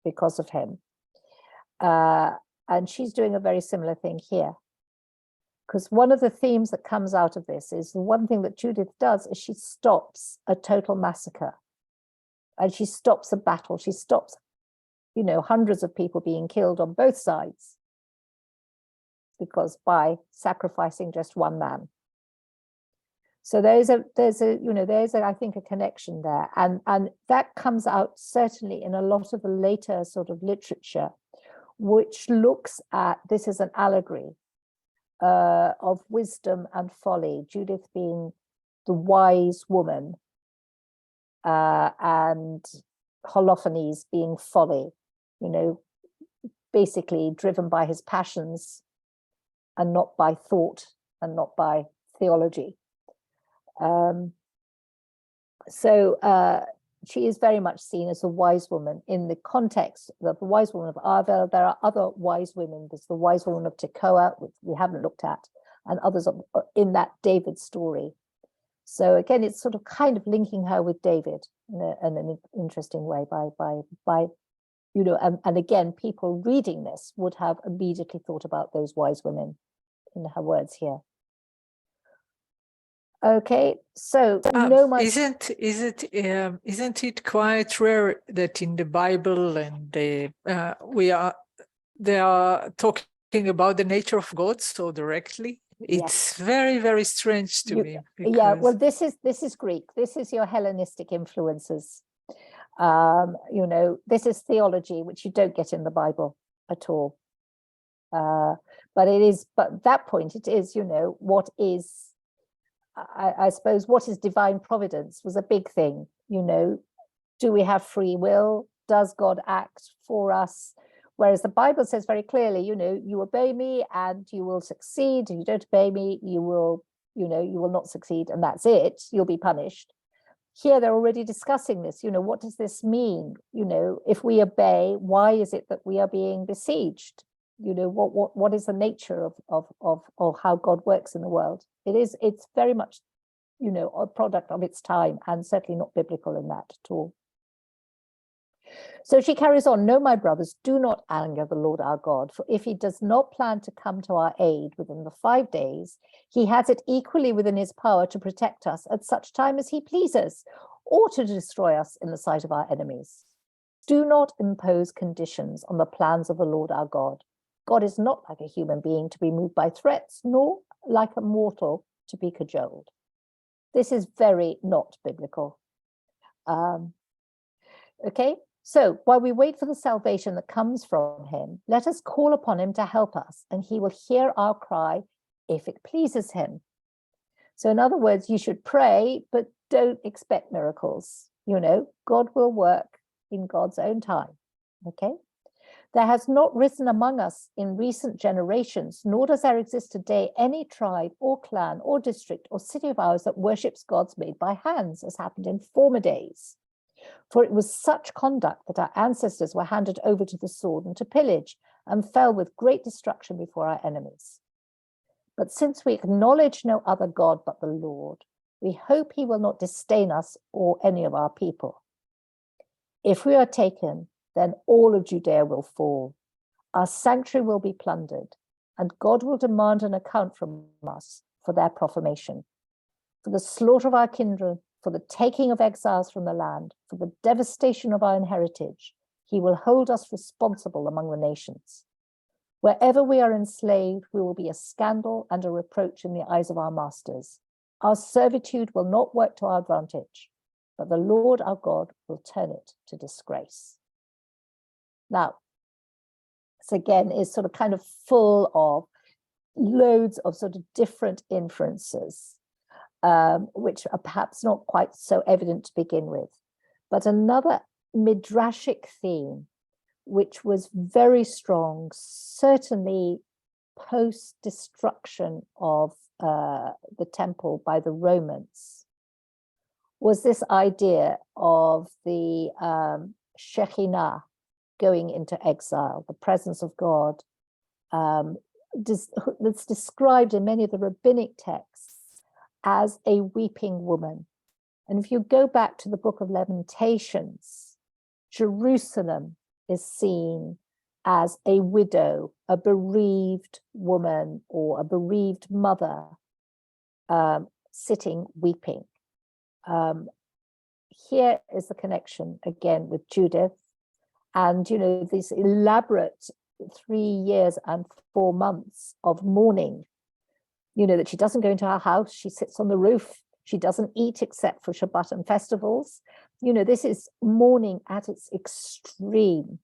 Speaker 1: because of him. And she's doing a very similar thing here. Because one of the themes that comes out of this is the one thing that Judith does is she stops a total massacre. And she stops a battle. She stops, you know, hundreds of people being killed on both sides. Because by sacrificing just one man. So there's a I think a connection there. And that comes out certainly in a lot of the later sort of literature, which looks at this as an allegory of wisdom and folly, Judith being the wise woman and Holofernes being folly, you know, basically driven by his passions and not by thought and not by theology. So she is very much seen as a wise woman in the context of the wise woman of Avel. There are other wise women. There's the wise woman of Tekoa, which we haven't looked at, and others in that David story. So again, it's sort of kind of linking her with David in an interesting way by you know, and again, people reading this would have immediately thought about those wise women in her words here. Okay, so
Speaker 6: isn't it quite rare that in the Bible and they are talking about the nature of God so directly? It's very, very strange to me.
Speaker 1: Yeah, well, this is Greek. This is your Hellenistic influences. You know, this is theology, which you don't get in the Bible at all. But at that point, it is, you know, what is, I suppose, what is divine providence was a big thing. You know, do we have free will? Does God act for us? Whereas the Bible says very clearly, you know, you obey me and you will succeed. If you don't obey me, you will not succeed, and that's it. You'll be punished. Here they're already discussing this. You know, what does this mean? You know, if we obey, why is it that we are being besieged? You know, what is the nature of how God works in the world? It's very much, you know, a product of its time, and certainly not biblical in that at all. So she carries on, "No, my brothers, do not anger the Lord our God, for if he does not plan to come to our aid within the 5 days, he has it equally within his power to protect us at such time as he pleases, or to destroy us in the sight of our enemies. Do not impose conditions on the plans of the Lord our God. God is not like a human being to be moved by threats, nor like a mortal to be cajoled." This is very not biblical. Okay, So while we wait for the salvation that comes from him, let us call upon him to help us, and he will hear our cry if it pleases him. So in other words, you should pray, but don't expect miracles. You know, God will work in God's own time. Okay. There has not risen among us in recent generations, nor does there exist today any tribe or clan or district or city of ours that worships gods made by hands, as happened in former days. For it was such conduct that our ancestors were handed over to the sword and to pillage, and fell with great destruction before our enemies. But since we acknowledge no other God but the Lord, we hope he will not disdain us or any of our people. If we are taken, then all of Judea will fall. Our sanctuary will be plundered, and God will demand an account from us for their profanation, for the slaughter of our kindred, for the taking of exiles from the land, for the devastation of our heritage. He will hold us responsible among the nations. Wherever we are enslaved, we will be a scandal and a reproach in the eyes of our masters. Our servitude will not work to our advantage, but the Lord our God will turn it to disgrace. Now, this again is sort of kind of full of loads of sort of different inferences, which are perhaps not quite so evident to begin with. But another midrashic theme, which was very strong, certainly post-destruction of the temple by the Romans, was this idea of the Shekhinah going into exile, the presence of God, that's described in many of the rabbinic texts as a weeping woman. And if you go back to the book of Lamentations, Jerusalem is seen as a widow, a bereaved woman, or a bereaved mother sitting weeping. Here is the connection again with Judith, and you know, this elaborate 3 years and 4 months of mourning. You know, that she doesn't go into her house, she sits on the roof, she doesn't eat except for Shabbat and festivals. You know, this is mourning at its extreme.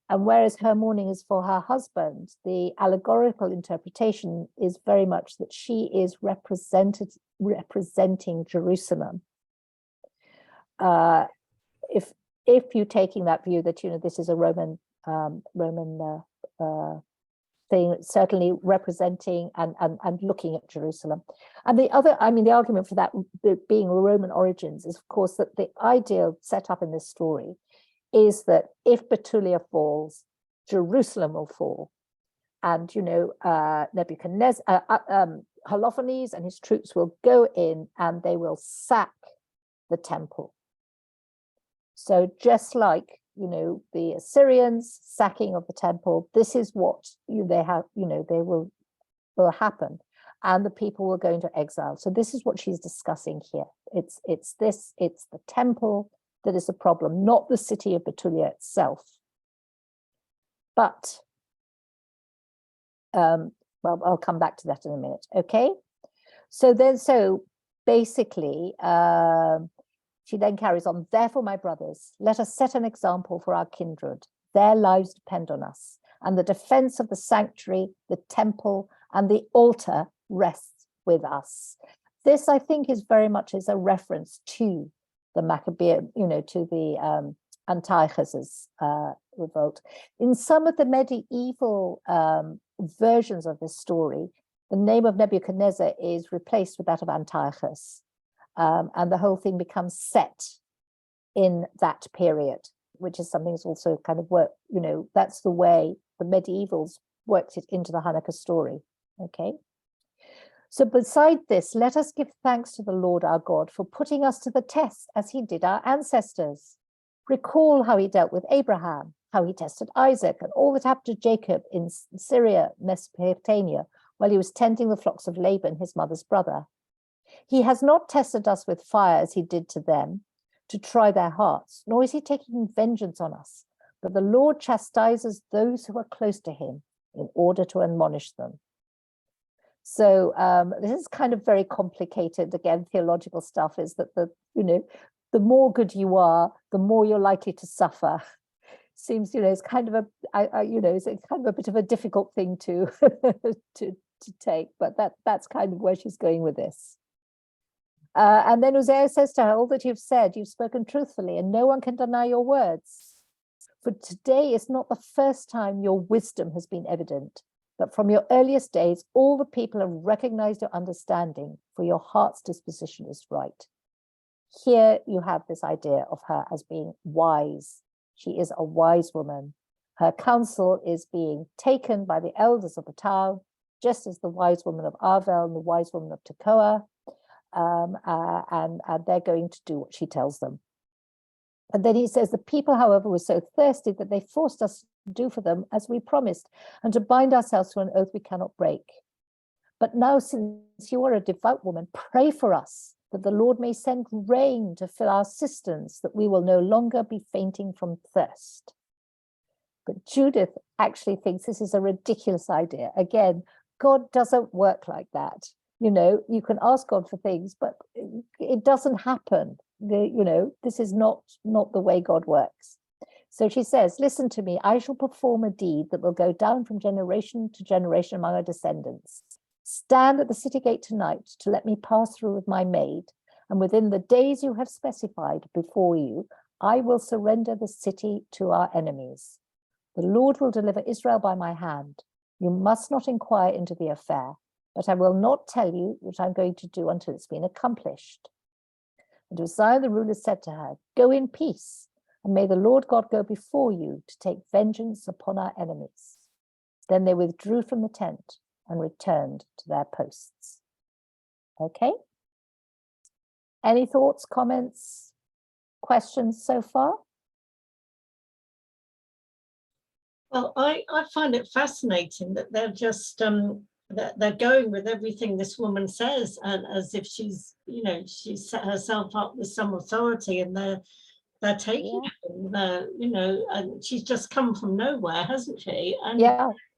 Speaker 1: And whereas her mourning is for her husband, the allegorical interpretation is very much that she is representing Jerusalem. If you're taking that view that, you know, this is a Roman thing, certainly representing and looking at Jerusalem. And the other, I mean, the argument for that being Roman origins is, of course, that the ideal set up in this story is that if Betulia falls, Jerusalem will fall. And, you know, Nebuchadnezzar, Holofernes and his troops will go in and they will sack the temple. So just like, you know, the Assyrians sacking of the temple, this is what they have, you know, they will happen, and the people will go into exile. So this is what she's discussing here. It's the temple that is the problem, not the city of Betulia itself. But well, I'll come back to that in a minute. Okay, so basically, she then carries on, therefore, my brothers, let us set an example for our kindred. Their lives depend on us, and the defense of the sanctuary, the temple, and the altar rests with us. This, I think, is very much as a reference to the Maccabean, you know, to the Antiochus's revolt. In some of the medieval versions of this story, the name of Nebuchadnezzar is replaced with that of Antiochus. And the whole thing becomes set in that period, which is something that's also kind of work, you know, that's the way the medievals worked it into the Hanukkah story. Okay. So beside this, let us give thanks to the Lord our God for putting us to the test as he did our ancestors. Recall how he dealt with Abraham, how he tested Isaac, and all that happened to Jacob in Syria, Mesopotamia, while he was tending the flocks of Laban, his mother's brother. He has not tested us with fire as he did to them, to try their hearts, nor is he taking vengeance on us. But the Lord chastises those who are close to him in order to admonish them. So this is kind of very complicated, again, theological stuff, is that the more good you are, the more you're likely to suffer. Seems, it's kind of it's kind of a bit of a difficult thing to to take, but that's kind of where she's going with this. And then Hosea says to her, all that you've said, you've spoken truthfully, and no one can deny your words. For today is not the first time your wisdom has been evident, but from your earliest days, all the people have recognized your understanding, for your heart's disposition is right. Here you have this idea of her as being wise. She is a wise woman. Her counsel is being taken by the elders of the town, just as the wise woman of Arvel and the wise woman of Tekoa, and they're going to do what she tells them. And then he says, the people, however, were so thirsty that they forced us to do for them as we promised, and to bind ourselves to an oath we cannot break. But now, since you are a devout woman, pray for us, that the Lord may send rain to fill our cisterns, that we will no longer be fainting from thirst. But Judith actually thinks this is a ridiculous idea. Again, God doesn't work like that. You can ask God for things, but it doesn't happen. This is not the way God works. So she says, listen to me, I shall perform a deed that will go down from generation to generation among our descendants. Stand at the city gate tonight to let me pass through with my maid, and within the days you have specified before you, I will surrender the city to our enemies. The Lord will deliver Israel by my hand. You must not inquire into the affair, but I will not tell you what I'm going to do until it's been accomplished. And Uzziah the ruler said to her, go in peace, and may the Lord God go before you to take vengeance upon our enemies. Then they withdrew from the tent and returned to their posts. Okay. Any thoughts, comments, questions so far?
Speaker 2: Well, I find it fascinating that they're just that they're going with everything this woman says, and as if she's she's set herself up with some authority, and they're taking it, and she's just come from nowhere, hasn't she? And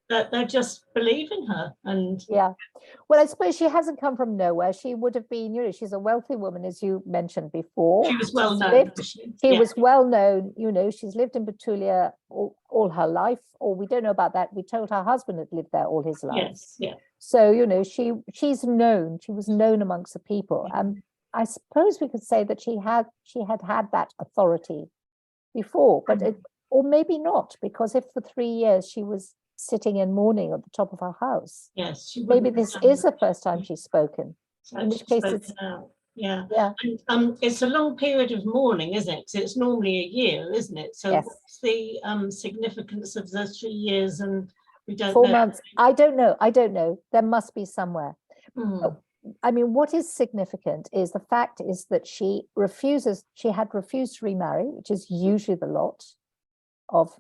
Speaker 2: that they're just believing her. And
Speaker 1: well, I suppose she hasn't come from nowhere. She would have been, she's a wealthy woman, as you mentioned before.
Speaker 2: She was well known.
Speaker 1: She was well known, she's lived in Betulia all her life, or we don't know about that. We told her husband had lived there all his life.
Speaker 2: Yes,
Speaker 1: So, she's known, she was known amongst the people. And I suppose we could say that she had that authority before, but or maybe not, because if for 3 years she was sitting in mourning at the top of her house.
Speaker 2: Yes,
Speaker 1: maybe this is the first time she's spoken. In which case it's
Speaker 2: And it's a long period of mourning, isn't it? So it's normally a year, isn't it? So what's the significance of the 3 years? And we don't
Speaker 1: 4
Speaker 2: know.
Speaker 1: months. I don't know. There must be somewhere. I mean, what is significant is the fact is that she had refused to remarry, which is usually the lot of,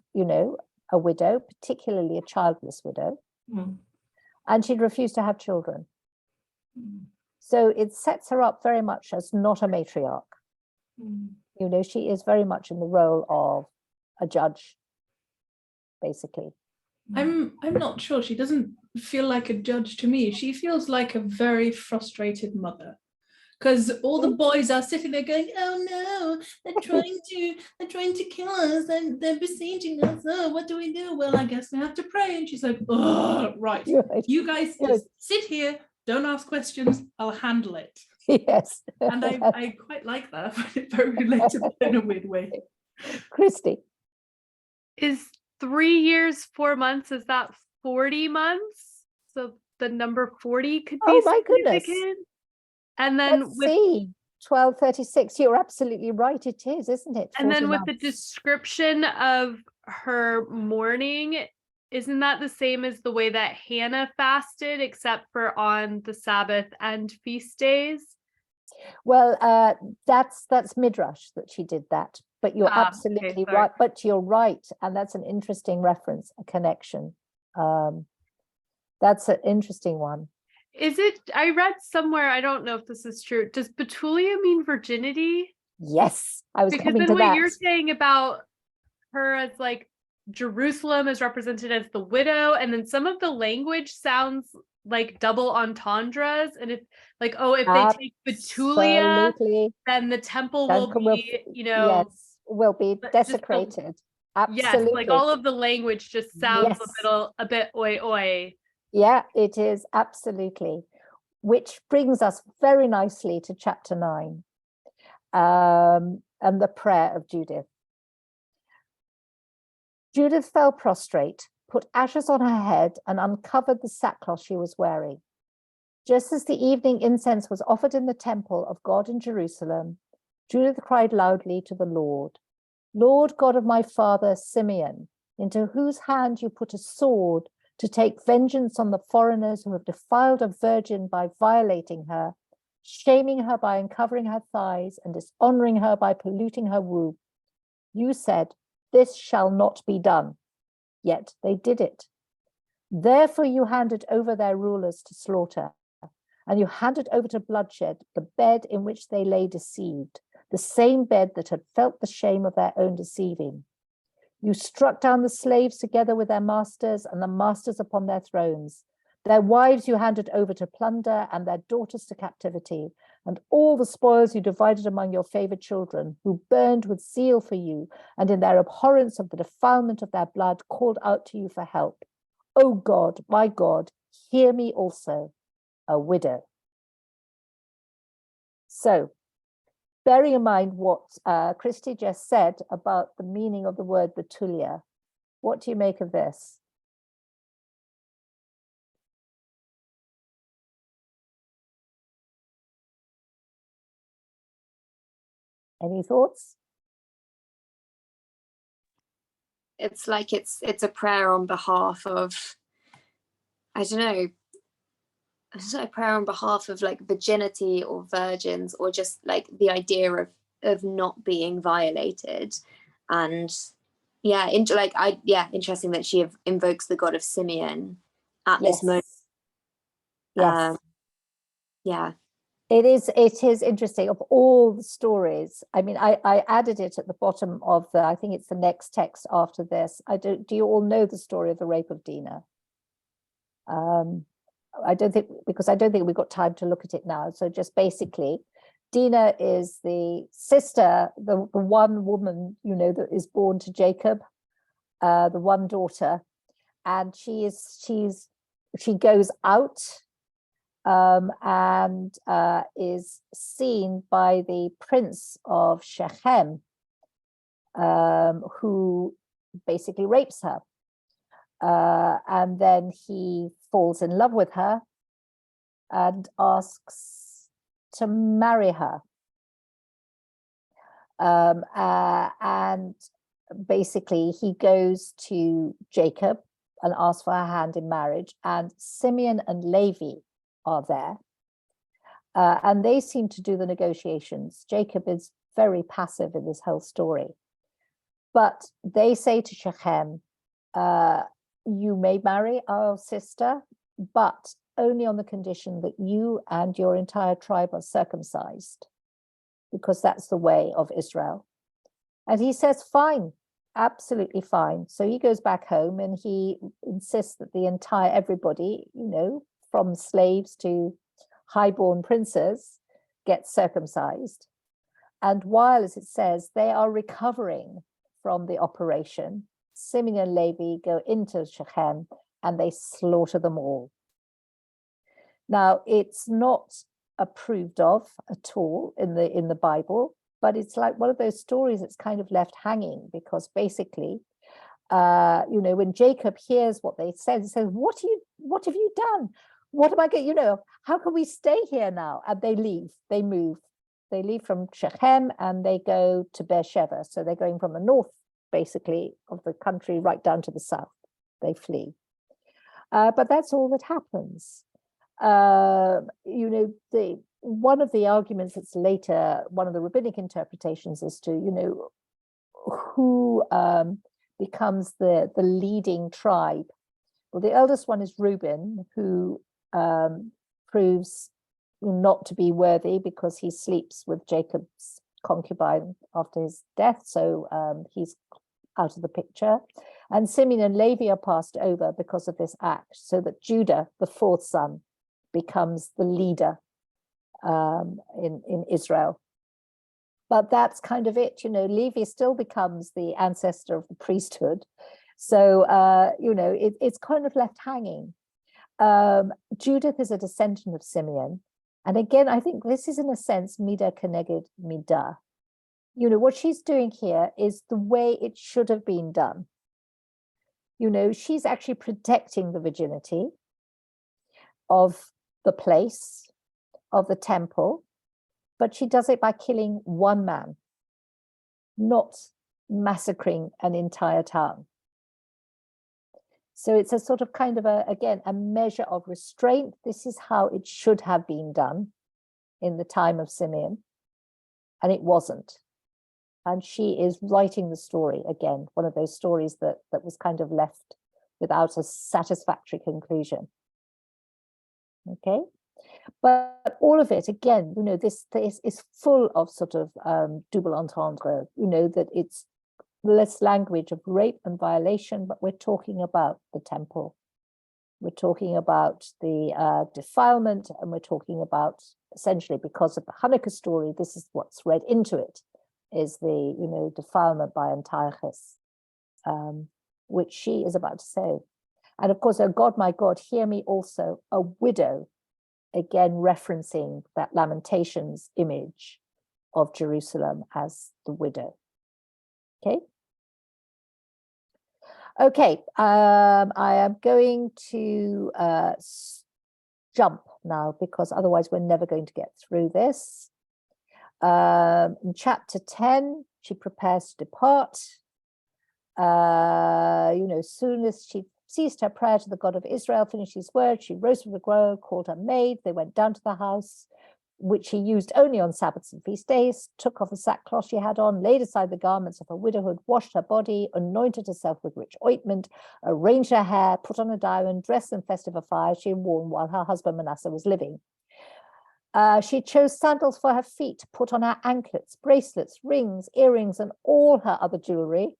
Speaker 1: a widow, particularly a childless widow, and she'd refused to have children. So it sets her up very much as not a matriarch. She is very much in the role of a judge, basically.
Speaker 4: I'm not sure. She doesn't feel like a judge to me. She feels like a very frustrated mother. Because all the boys are sitting there going, oh no, they're trying to kill us, and they're besieging us. Oh, what do we do? Well, I guess we have to pray. And she's like, oh, right. You guys just sit here, don't ask questions, I'll handle it.
Speaker 1: Yes.
Speaker 4: And I quite like that. I find it very relatable in a weird way.
Speaker 1: Christy.
Speaker 5: Is 3 years, 4 months, is that 40 months? So the number 40 could be significant.
Speaker 1: Goodness.
Speaker 5: And then
Speaker 1: Let's see, 1236. You're absolutely right. It is, isn't it?
Speaker 5: And then with
Speaker 1: months.
Speaker 5: the description of her mourning, isn't that the same as the way that Hannah fasted, except for on the Sabbath and feast days?
Speaker 1: Well, that's Midrash that she did that. But you're absolutely right. But you're right, and that's an interesting reference, a connection. That's an interesting one.
Speaker 5: Is it? I read somewhere, I don't know if this is true. Does Betulia mean virginity?
Speaker 1: Yes, I was coming to that.
Speaker 5: Because then what you're saying about her as like Jerusalem is represented as the widow, and then some of the language sounds like double entendres, and if like, oh, if they take Betulia,
Speaker 1: Absolutely.
Speaker 5: then the temple will
Speaker 1: Duncan will,
Speaker 5: be, you know,
Speaker 1: yes, will be
Speaker 5: but just the-
Speaker 1: desecrated.
Speaker 5: yes,
Speaker 1: Absolutely.
Speaker 5: like all of the language just sounds
Speaker 1: Yes.
Speaker 5: a bit oi oi.
Speaker 1: Yeah, it is absolutely. Which brings us very nicely to chapter 9, and the prayer of Judith. Judith fell prostrate, put ashes on her head, and uncovered the sackcloth she was wearing. Just as the evening incense was offered in the temple of God in Jerusalem, Judith cried loudly to the Lord, Lord God of my father Simeon, into whose hand you put a sword to take vengeance on the foreigners who have defiled a virgin by violating her, shaming her by uncovering her thighs, and dishonoring her by polluting her womb. You said, this shall not be done. Yet they did it. Therefore you handed over their rulers to slaughter, and you handed over to bloodshed the bed in which they lay deceived, the same bed that had felt the shame of their own deceiving. You struck down the slaves together with their masters, and the masters upon their thrones. Their wives you handed over to plunder, and their daughters to captivity, and all the spoils you divided among your favored children, who burned with zeal for you, and in their abhorrence of the defilement of their blood called out to you for help. O God, my God, hear me also, a widow. So, bearing in mind what Christy just said about the meaning of the word Betulia, what do you make of this? Any thoughts?
Speaker 3: It's like it's a prayer on behalf of, I don't know, it's a prayer on behalf of like virginity or virgins, or just like the idea of not being violated. And yeah, interesting that she invokes the god of Simeon at this moment.
Speaker 1: Yes.
Speaker 3: Yeah.
Speaker 1: It is interesting. Of all the stories, I mean, I added it at the bottom of I think it's the next text after this. Do you all know the story of the rape of Dinah? I don't think we've got time to look at it now. So just basically, Dinah is the sister, the one woman, that is born to Jacob, the one daughter, and she goes out and is seen by the prince of Shechem, who basically rapes her. And then he falls in love with her and asks to marry her. And basically he goes to Jacob and asks for her hand in marriage, and Simeon and Levi are there. And they seem to do the negotiations. Jacob is very passive in this whole story. But they say to Shechem, you may marry our sister, but only on the condition that you and your entire tribe are circumcised, because that's the way of Israel. And he says, fine, absolutely fine. So he goes back home and he insists that everybody, from slaves to highborn princes, gets circumcised. And while, as it says, they are recovering from the operation, Simeon and Levi go into Shechem and they slaughter them all. Now, it's not approved of at all in the Bible, but it's like one of those stories that's kind of left hanging, because basically, when Jacob hears what they said, he says, what have you done? What am I going, how can we stay here now? And they leave, they move. They leave from Shechem and they go to Beersheba. So they're going from the north, basically, of the country right down to the south. They flee. But that's all that happens. One of the arguments that's later, one of the rabbinic interpretations as to, who becomes the leading tribe. Well, the eldest one is Reuben, who proves not to be worthy because he sleeps with Jacob's concubine after his death. So he's out of the picture. And Simeon and Levi are passed over because of this act, so that Judah, the fourth son, becomes the leader in Israel. But that's kind of it, Levi still becomes the ancestor of the priesthood. So, it's kind of left hanging. Judith is a descendant of Simeon. And again, I think this is in a sense, Midah Keneged Midah. What she's doing here is the way it should have been done. She's actually protecting the virginity of the place, of the temple, but she does it by killing one man, not massacring an entire town. So it's a sort of kind of a measure of restraint. This is how it should have been done in the time of Simeon, and it wasn't. And she is writing the story again, one of those stories that was kind of left without a satisfactory conclusion. Okay, but all of it again, this is full of sort of double entendre. That it's less language of rape and violation, but we're talking about the temple. We're talking about the defilement, and we're talking about, essentially, because of the Hanukkah story, this is what's read into it, is the defilement by Antiochus, which she is about to say. And of course, oh God, my God, hear me also, a widow, again referencing that Lamentations image of Jerusalem as the widow. Okay, I am going to jump now, because otherwise we're never going to get through this. In chapter 10, she prepares to depart. Soon as she ceased her prayer to the God of Israel, finished his word, she rose from the grove, called her maid. They went down to the house, which he used only on Sabbaths and feast days, took off the sackcloth she had on, laid aside the garments of her widowhood, washed her body, anointed herself with rich ointment, arranged her hair, put on a diamond, dressed in festive attire she had worn while her husband Manasseh was living. She chose sandals for her feet, put on her anklets, bracelets, rings, earrings, and all her other jewelry.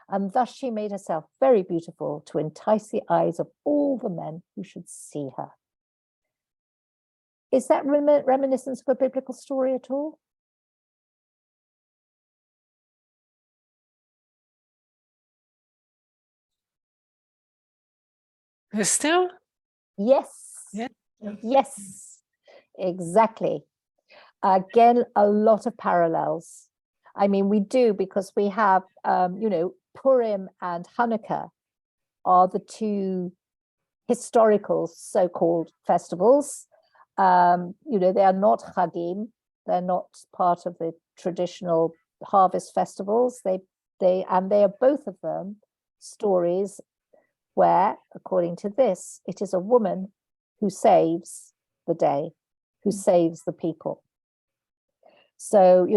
Speaker 1: And thus she made herself very beautiful to entice the eyes of all the men who should see her. Is that reminiscence of a biblical story at all?
Speaker 6: Esther?
Speaker 1: Yes.
Speaker 6: Yeah.
Speaker 1: Yes, exactly. Again, a lot of parallels. I mean, we do, because we have, Purim and Hanukkah are the two historical so-called festivals. They are not Chagim. They're not part of the traditional harvest festivals. They are both of them stories where, according to this, it is a woman who saves the day, who saves the people. So,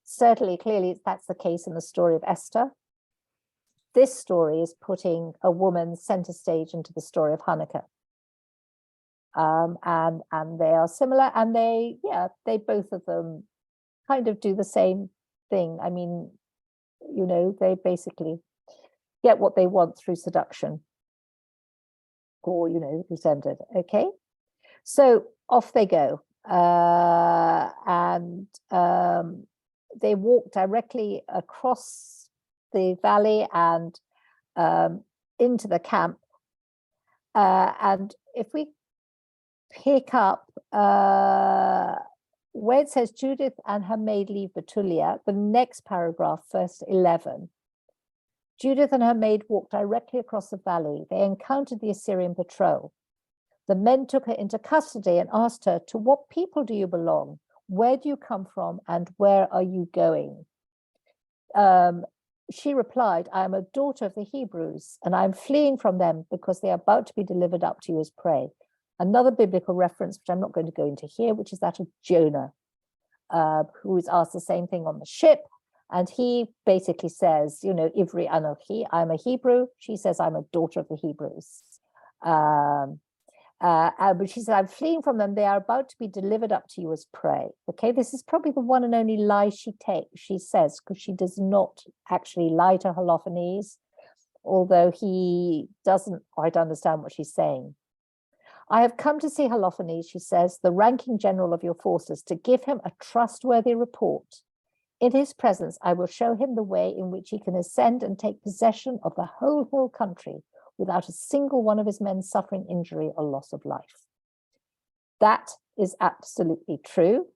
Speaker 1: certainly, clearly, that's the case in the story of Esther. This story is putting a woman center stage into the story of Hanukkah. And they are similar, and they both of them kind of do the same thing. I mean, they basically get what they want through seduction, or presented. Okay, so off they go, and they walk directly across the valley and into the camp. And if we pick up where it says Judith and her maid leave Bethulia, the next paragraph, verse 11. Judith and her maid walked directly across the valley. They encountered the Assyrian patrol. The men took her into custody and asked her, "To what people do you belong? Where do you come from, and where are you going?" She replied, "I am a daughter of the Hebrews, and I am fleeing from them because they are about to be delivered up to you as prey." Another biblical reference, which I'm not going to go into here, which is that of Jonah, who is asked the same thing on the ship. And he basically says, Ivri Anochi, I'm a Hebrew. She says, I'm a daughter of the Hebrews. But she said, I'm fleeing from them. They are about to be delivered up to you as prey. Okay, this is probably the one and only lie she says, because she does not actually lie to Holofernes, although he doesn't quite understand what she's saying. I have come to see Holofernes, she says, the ranking general of your forces, to give him a trustworthy report. In his presence, I will show him the way in which he can ascend and take possession of the whole hill country without a single one of his men suffering injury or loss of life. That is absolutely true,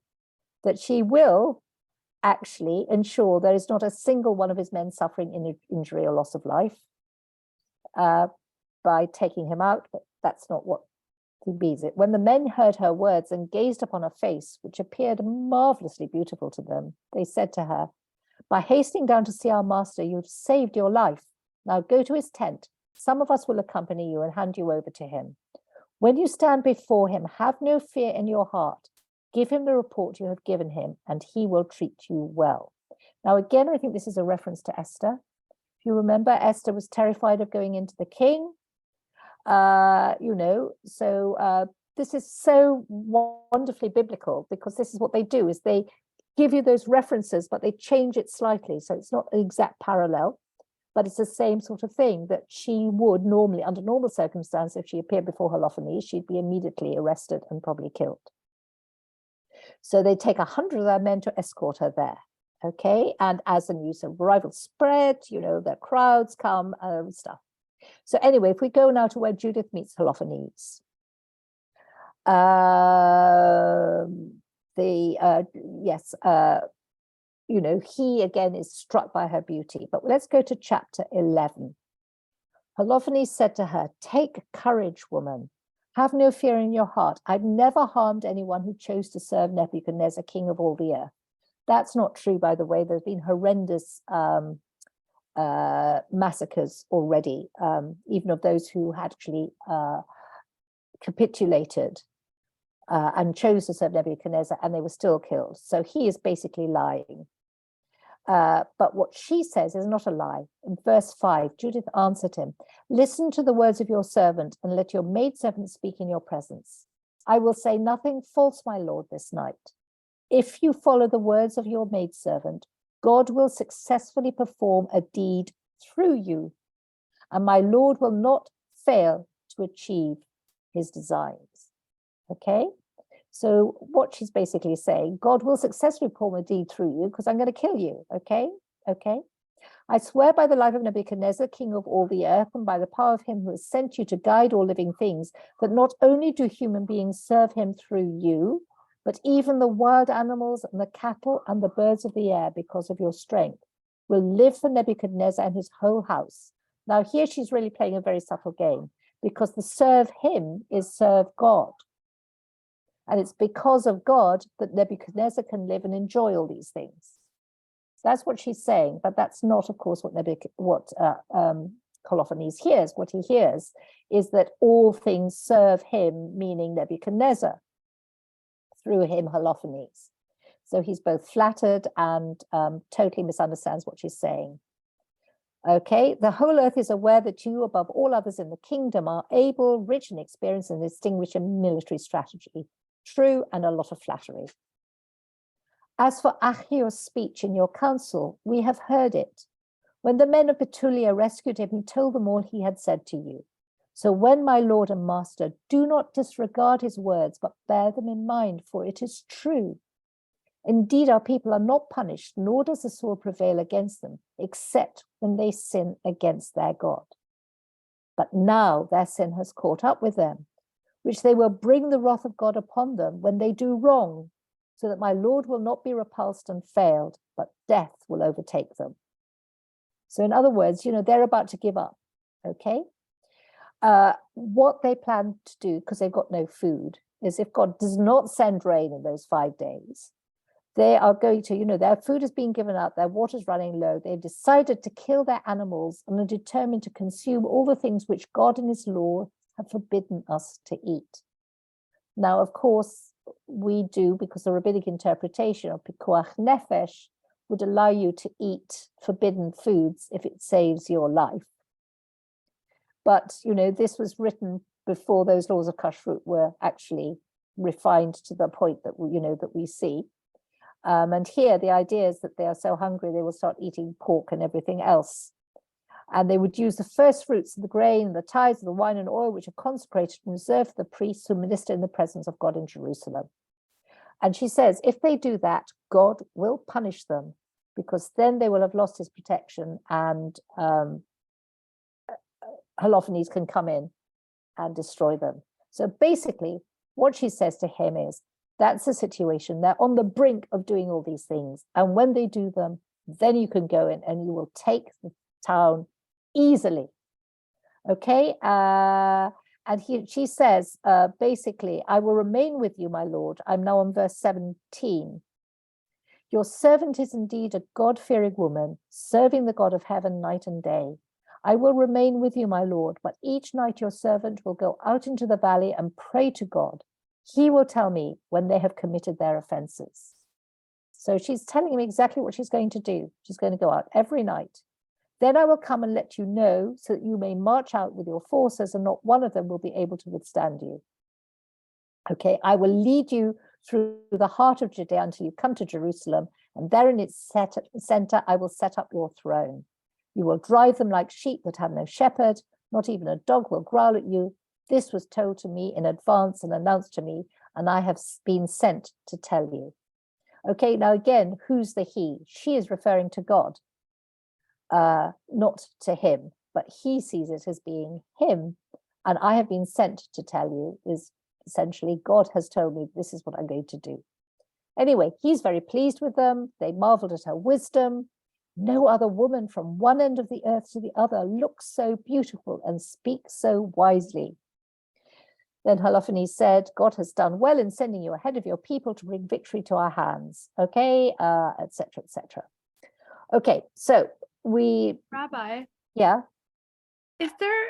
Speaker 1: that she will actually ensure there is not a single one of his men suffering injury or loss of life by taking him out, but that's not what he means it. When the men heard her words and gazed upon her face, which appeared marvelously beautiful to them, they said to her, by hastening down to see our master, you've saved your life. Now go to his tent. Some of us will accompany you and hand you over to him. When you stand before him, have no fear in your heart. Give him the report you have given him, and he will treat you well. Now, again, I think this is a reference to Esther. If you remember, Esther was terrified of going into the king. This is so wonderfully biblical, because this is what they do, is they give you those references, but they change it slightly. So it's not an exact parallel, but it's the same sort of thing that she would normally, under normal circumstances, if she appeared before Holofernes, she'd be immediately arrested and probably killed. So they take 100 of their men to escort her there. Okay, and as the news of arrival spread, the crowds come and stuff. So anyway, if we go now to where Judith meets Holofernes, he again is struck by her beauty. But let's go to chapter 11. Holofernes said to her, take courage, woman. Have no fear in your heart. I've never harmed anyone who chose to serve Nebuchadnezzar, king of all the earth. That's not true, by the way. There's been horrendous massacres already, even of those who had actually capitulated and chose to serve Nebuchadnezzar, and they were still killed. So he is basically lying. But what she says is not a lie. In verse 5, Judith answered him, listen to the words of your servant, and let your maidservant speak in your presence. I will say nothing false, my lord, this night. If you follow the words of your maidservant, God will successfully perform a deed through you, and my Lord will not fail to achieve his designs. Okay? So what she's basically saying, God will successfully perform a deed through you because I'm going to kill you. Okay? Okay? I swear by the life of Nebuchadnezzar, king of all the earth, and by the power of him who has sent you to guide all living things, that not only do human beings serve him through you, but even the wild animals and the cattle and the birds of the air, because of your strength, will live for Nebuchadnezzar and his whole house. Now here she's really playing a very subtle game, because the serve him is serve God. And it's because of God that Nebuchadnezzar can live and enjoy all these things. That's what she's saying, but that's not, of course, what Holofernes hears. What he hears is that all things serve him, meaning Nebuchadnezzar, through him, Holofernes. So he's both flattered and totally misunderstands what she's saying. Okay, the whole earth is aware that you, above all others in the kingdom, are able, rich and experienced, and distinguished in military strategy. True, and a lot of flattery. As for Achior's speech in your council, we have heard it. When the men of Betulia rescued him, he told them all he had said to you. So when my lord and master, do not disregard his words, but bear them in mind, for it is true. Indeed, our people are not punished, nor does the sword prevail against them, except when they sin against their God. But now their sin has caught up with them, which they will bring the wrath of God upon them when they do wrong, so that my Lord will not be repulsed and failed, but death will overtake them. So in other words, they're about to give up, okay? What they plan to do, because they've got no food, is if God does not send rain in those 5 days, they are going to, their food is being given out, their water's running low, they've decided to kill their animals and are determined to consume all the things which God in his law have forbidden us to eat. Now, of course, we do, because the rabbinic interpretation of pikuach nefesh would allow you to eat forbidden foods if it saves your life. But, this was written before those laws of kashrut were actually refined to the point that that we see. And here the idea is that they are so hungry they will start eating pork and everything else. And they would use the first fruits of the grain, the tithes of the wine and oil, which are consecrated and reserved for the priests who minister in the presence of God in Jerusalem. And she says, if they do that, God will punish them, because then they will have lost his protection, and Holofernes can come in and destroy them. So basically, what she says to him is, that's the situation. They're on the brink of doing all these things. And when they do them, then you can go in and you will take the town easily. Okay. And she says, basically, I will remain with you, my lord. I'm now on verse 17. Your servant is indeed a God-fearing woman, serving the God of heaven night and day. I will remain with you, my lord, but each night your servant will go out into the valley and pray to God. He will tell me when they have committed their offenses. So she's telling him exactly what she's going to do. She's going to go out every night. Then I will come and let you know, so that you may march out with your forces, and not one of them will be able to withstand you. Okay, I will lead you through the heart of Judea until you come to Jerusalem, and there in its center I will set up your throne. You will drive them like sheep that have no shepherd. Not even a dog will growl at you. This was told to me in advance and announced to me, and I have been sent to tell you. Okay, now again, who's the he? She is referring to God, not to him, but he sees it as being him. And I have been sent to tell you is essentially God has told me this is what I'm going to do. Anyway, he's very pleased with them. They marveled at her wisdom. No other woman from one end of the earth to the other looks so beautiful and speaks so wisely. Then Holofernes said, God has done well in sending you ahead of your people to bring victory to our hands. Okay, etc., etc. Okay, so
Speaker 5: Rabbi,
Speaker 1: yeah.
Speaker 5: is there,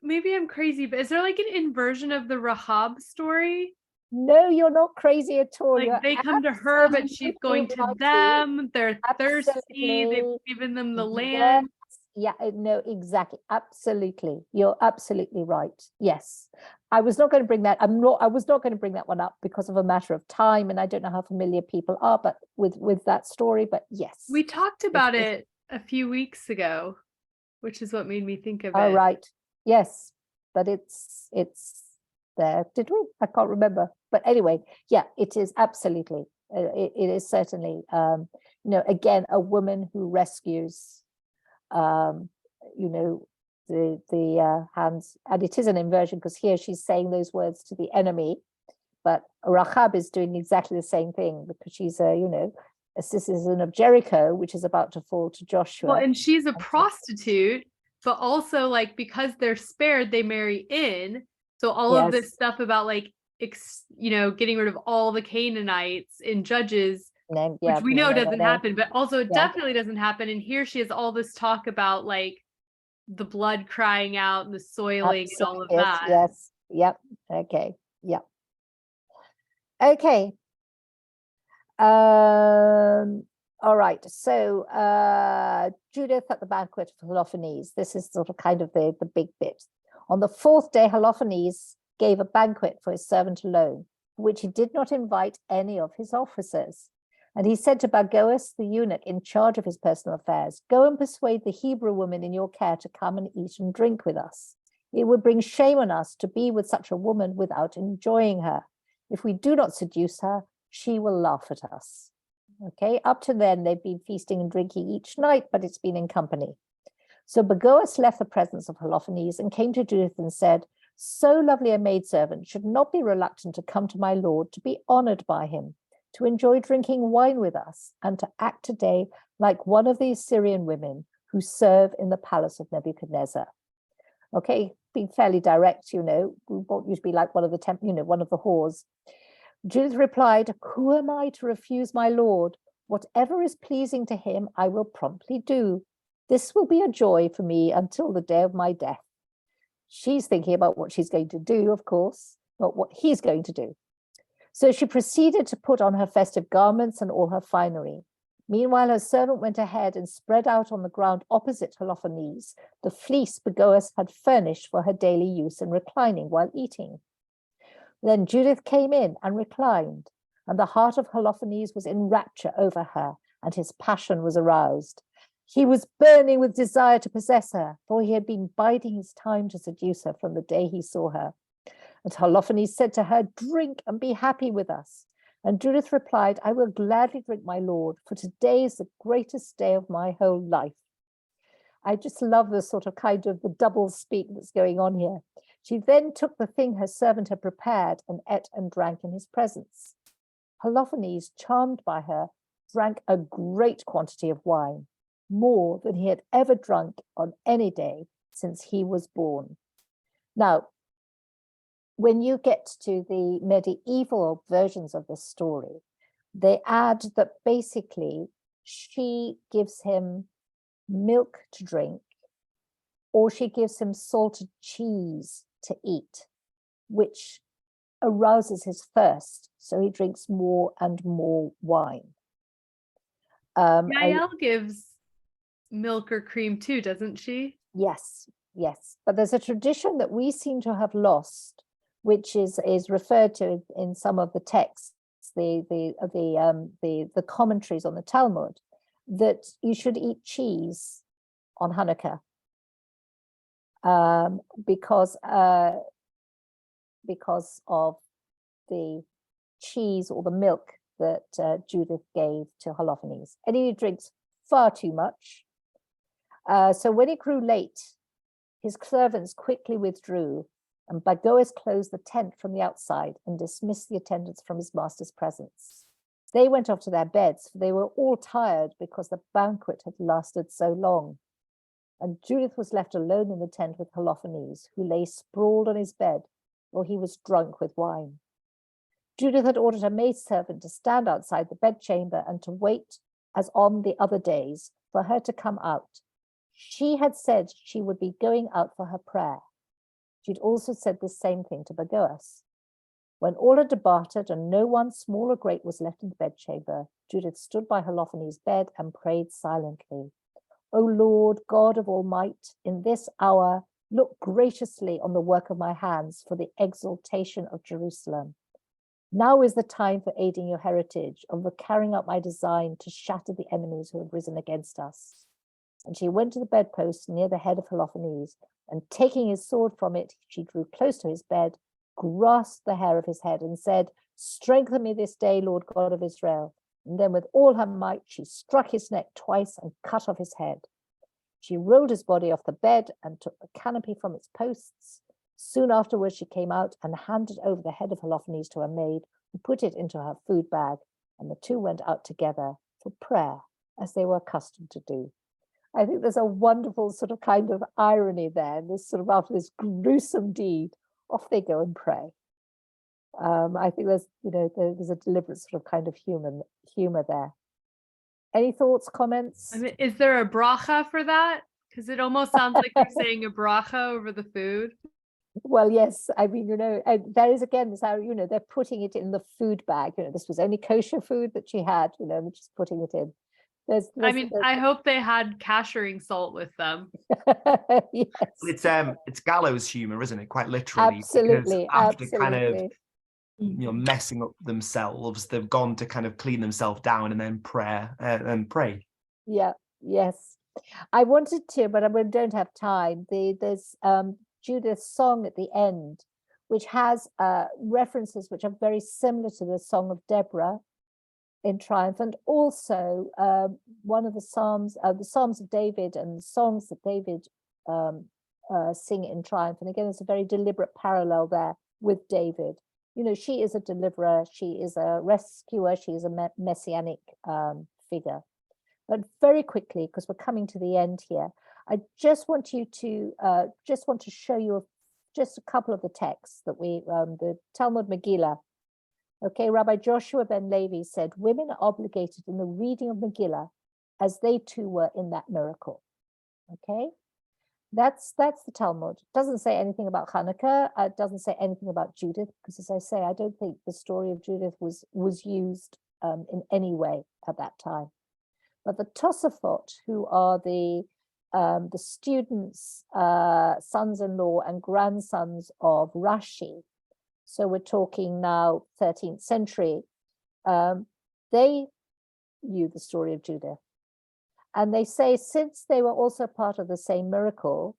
Speaker 5: maybe I'm crazy, but is there like an inversion of the Rahab story?
Speaker 1: No, you're not crazy at all.
Speaker 5: Like
Speaker 1: You're
Speaker 5: they come to her, but she's going to
Speaker 1: absolutely
Speaker 5: them. They're thirsty.
Speaker 1: Absolutely.
Speaker 5: They've given them the land.
Speaker 1: Yeah, no, exactly. Absolutely. You're absolutely right. Yes. I was not going to bring that. I was not going to bring that one up because of a matter of time. And I don't know how familiar people are, but with that story, but yes.
Speaker 5: We talked about it a few weeks ago, which is what made me think of it.
Speaker 1: Oh, right. Yes. But it's there. Did we? I can't remember. But anyway, yeah, it is absolutely. It is certainly, again, a woman who rescues the hands, and it is an inversion because here she's saying those words to the enemy, but Rahab is doing exactly the same thing because she's a citizen of Jericho, which is about to fall to Joshua.
Speaker 5: Well, and she's a prostitute, but also like because they're spared, they marry in. So all of this stuff about like getting rid of all the Canaanites in Judges. Which we know doesn't happen, but also it definitely doesn't happen. And here she has all this talk about like the blood crying out and the soiling and all of that.
Speaker 1: Yes. Yep. Okay. Yep. Okay. All right. So Judith at the banquet of Holofernes. This is sort of kind of the big bit. On the fourth day, Holofernes gave a banquet for his servant alone, for which he did not invite any of his officers. And he said to Bagoas, the eunuch in charge of his personal affairs, go and persuade the Hebrew woman in your care to come and eat and drink with us. It would bring shame on us to be with such a woman without enjoying her. If we do not seduce her, she will laugh at us. Okay, up to then, they've been feasting and drinking each night, but it's been in company. So Bagoas left the presence of Holofernes and came to Judith and said, so lovely a maidservant should not be reluctant to come to my lord, to be honored by him, to enjoy drinking wine with us, and to act today like one of the Assyrian women who serve in the palace of Nebuchadnezzar. Okay, being fairly direct, we want you to be like one of the one of the whores. Judith replied, who am I to refuse my lord? Whatever is pleasing to him, I will promptly do. This will be a joy for me until the day of my death. She's thinking about what she's going to do, of course, not what he's going to do. So she proceeded to put on her festive garments and all her finery. Meanwhile, her servant went ahead and spread out on the ground opposite Holofernes the fleece Bagoas had furnished for her daily use in reclining while eating. Then Judith came in and reclined, and the heart of Holofernes was in rapture over her, and his passion was aroused. He was burning with desire to possess her, for he had been biding his time to seduce her from the day he saw her. And Holofernes said to her, "Drink and be happy with us." And Judith replied, "I will gladly drink, my lord, for today is the greatest day of my whole life." I just love the sort of kind of the double speak that's going on here. She then took the thing her servant had prepared and ate and drank in his presence. Holofernes, charmed by her, drank a great quantity of wine, more than he had ever drunk on any day since he was born. Now, when you get to the medieval versions of this story, they add that basically she gives him milk to drink, or she gives him salted cheese to eat, which arouses his thirst, so he drinks more and more wine.
Speaker 5: Yael gives milk or cream too, doesn't she?
Speaker 1: Yes, yes. But there's a tradition that we seem to have lost, which is referred to in some of the texts, the commentaries on the Talmud, that you should eat cheese on Hanukkah because of the cheese or the milk that Judith gave to Holofernes. And he drinks far too much. So when it grew late, his servants quickly withdrew, and Bagoas closed the tent from the outside and dismissed the attendants from his master's presence. They went off to their beds, for they were all tired because the banquet had lasted so long. And Judith was left alone in the tent with Holofernes, who lay sprawled on his bed, for he was drunk with wine. Judith had ordered her maidservant to stand outside the bedchamber and to wait, as on the other days, for her to come out. She had said she would be going out for her prayer. She'd also said the same thing to Bagoas. When all had departed and no one, small or great, was left in the bedchamber, Judith stood by Holofernes' bed and prayed silently. "O Lord, God of all might, in this hour, look graciously on the work of my hands for the exaltation of Jerusalem. Now is the time for aiding your heritage, of the carrying out my design to shatter the enemies who have risen against us." And she went to the bedpost near the head of Holofernes, and taking his sword from it, she drew close to his bed, grasped the hair of his head, and said, "Strengthen me this day, Lord God of Israel." And then with all her might, she struck his neck twice and cut off his head. She rolled his body off the bed and took the canopy from its posts. Soon afterwards, she came out and handed over the head of Holofernes to her maid, who put it into her food bag, and the two went out together for prayer, as they were accustomed to do. I think there's a wonderful sort of kind of irony there. This sort of after this gruesome deed, off they go and pray. I think there's a deliberate sort of kind of humor there. Any thoughts, comments?
Speaker 5: I mean, is there a bracha for that? Because it almost sounds like you're saying a bracha over the food.
Speaker 1: Well, yes. I mean, there is again this, they're putting it in the food bag. This was only kosher food that she had. They're just putting it in.
Speaker 5: I hope they had kashering salt with them.
Speaker 1: Yes.
Speaker 7: It's gallows humor, isn't it? Quite literally.
Speaker 1: Absolutely.
Speaker 7: After kind of messing up themselves, they've gone to kind of clean themselves down and then pray.
Speaker 1: Yeah. Yes. I wanted to, but I don't have time. There's Judith's song at the end, which has references which are very similar to the Song of Deborah in Triumph, and also one of the Psalms of David and the songs that David sing in Triumph. And again, it's a very deliberate parallel there with David. She is a deliverer, she is a rescuer, she is a messianic figure. But very quickly, because we're coming to the end here, I just want to show you just a couple of the texts that the Talmud Megillah. Okay, Rabbi Joshua ben Levi said, women are obligated in the reading of Megillah as they too were in that miracle. Okay, that's the Talmud. It doesn't say anything about Hanukkah. It doesn't say anything about Judith, because as I say, I don't think the story of Judith was used in any way at that time. But the Tosafot, who are the students, sons-in-law and grandsons of Rashi, so we're talking now 13th century, they knew the story of Judith. And they say, since they were also part of the same miracle,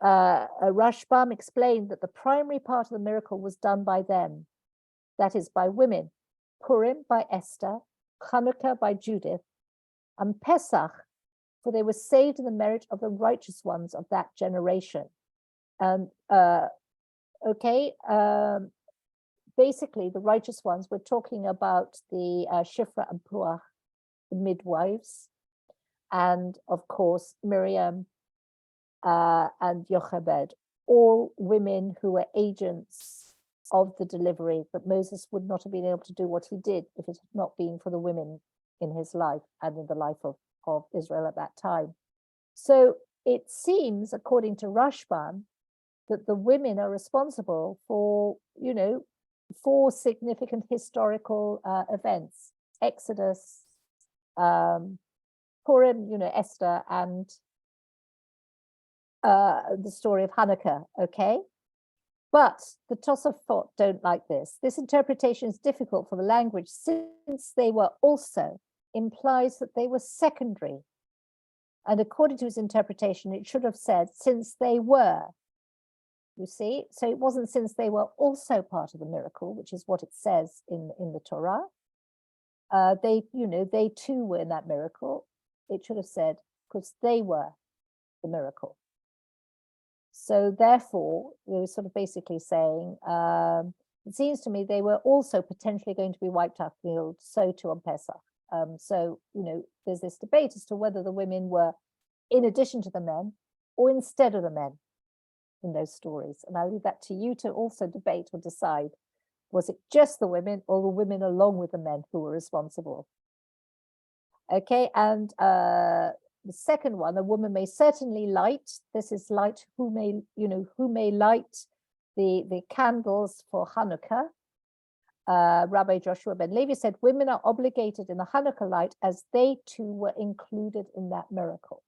Speaker 1: Rashbam explained that the primary part of the miracle was done by them, that is, by women. Purim by Esther, Hanukkah by Judith, and Pesach, for they were saved in the merit of the righteous ones of that generation. And basically, the righteous ones, we're talking about the Shifra and Puach, the midwives, and of course, Miriam and Jochebed, all women who were agents of the delivery, that Moses would not have been able to do what he did if it had not been for the women in his life and in the life of Israel at that time. So it seems, according to Rashbam, that the women are responsible for, for significant historical events: Exodus, Purim, Esther, and the story of Hanukkah. Okay. But the Tosafot don't like this. This interpretation is difficult for the language, since they were also implies that they were secondary. And according to his interpretation, it should have said, since they were. You see? So it wasn't since they were also part of the miracle, which is what it says in the Torah. They too were in that miracle. It should have said, because they were the miracle. So therefore, they were sort of basically saying, it seems to me they were also potentially going to be wiped out, so too on Pesach. So, there's this debate as to whether the women were in addition to the men or instead of the men in those stories. And I'll leave that to you to also debate or decide, was it just the women or the women along with the men who were responsible? Okay, and the second one, a woman may certainly light. This is light who may light the candles for Hanukkah. Rabbi Joshua ben Levi said, women are obligated in the Hanukkah light as they too were included in that miracle.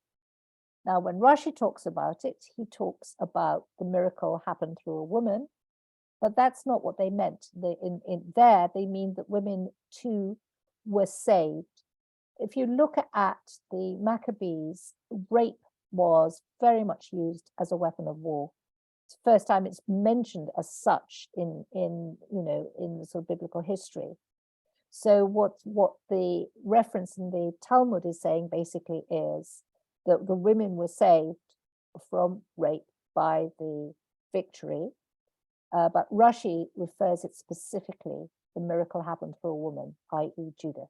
Speaker 1: Now, when Rashi talks about it, he talks about the miracle happened through a woman, but that's not what they meant. They mean that women too were saved. If you look at the Maccabees, rape was very much used as a weapon of war. It's the first time it's mentioned as such in the sort of biblical history. So what the reference in the Talmud is saying basically is that the women were saved from rape by the victory, but Rashi refers it specifically, the miracle happened for a woman, i.e. Judith.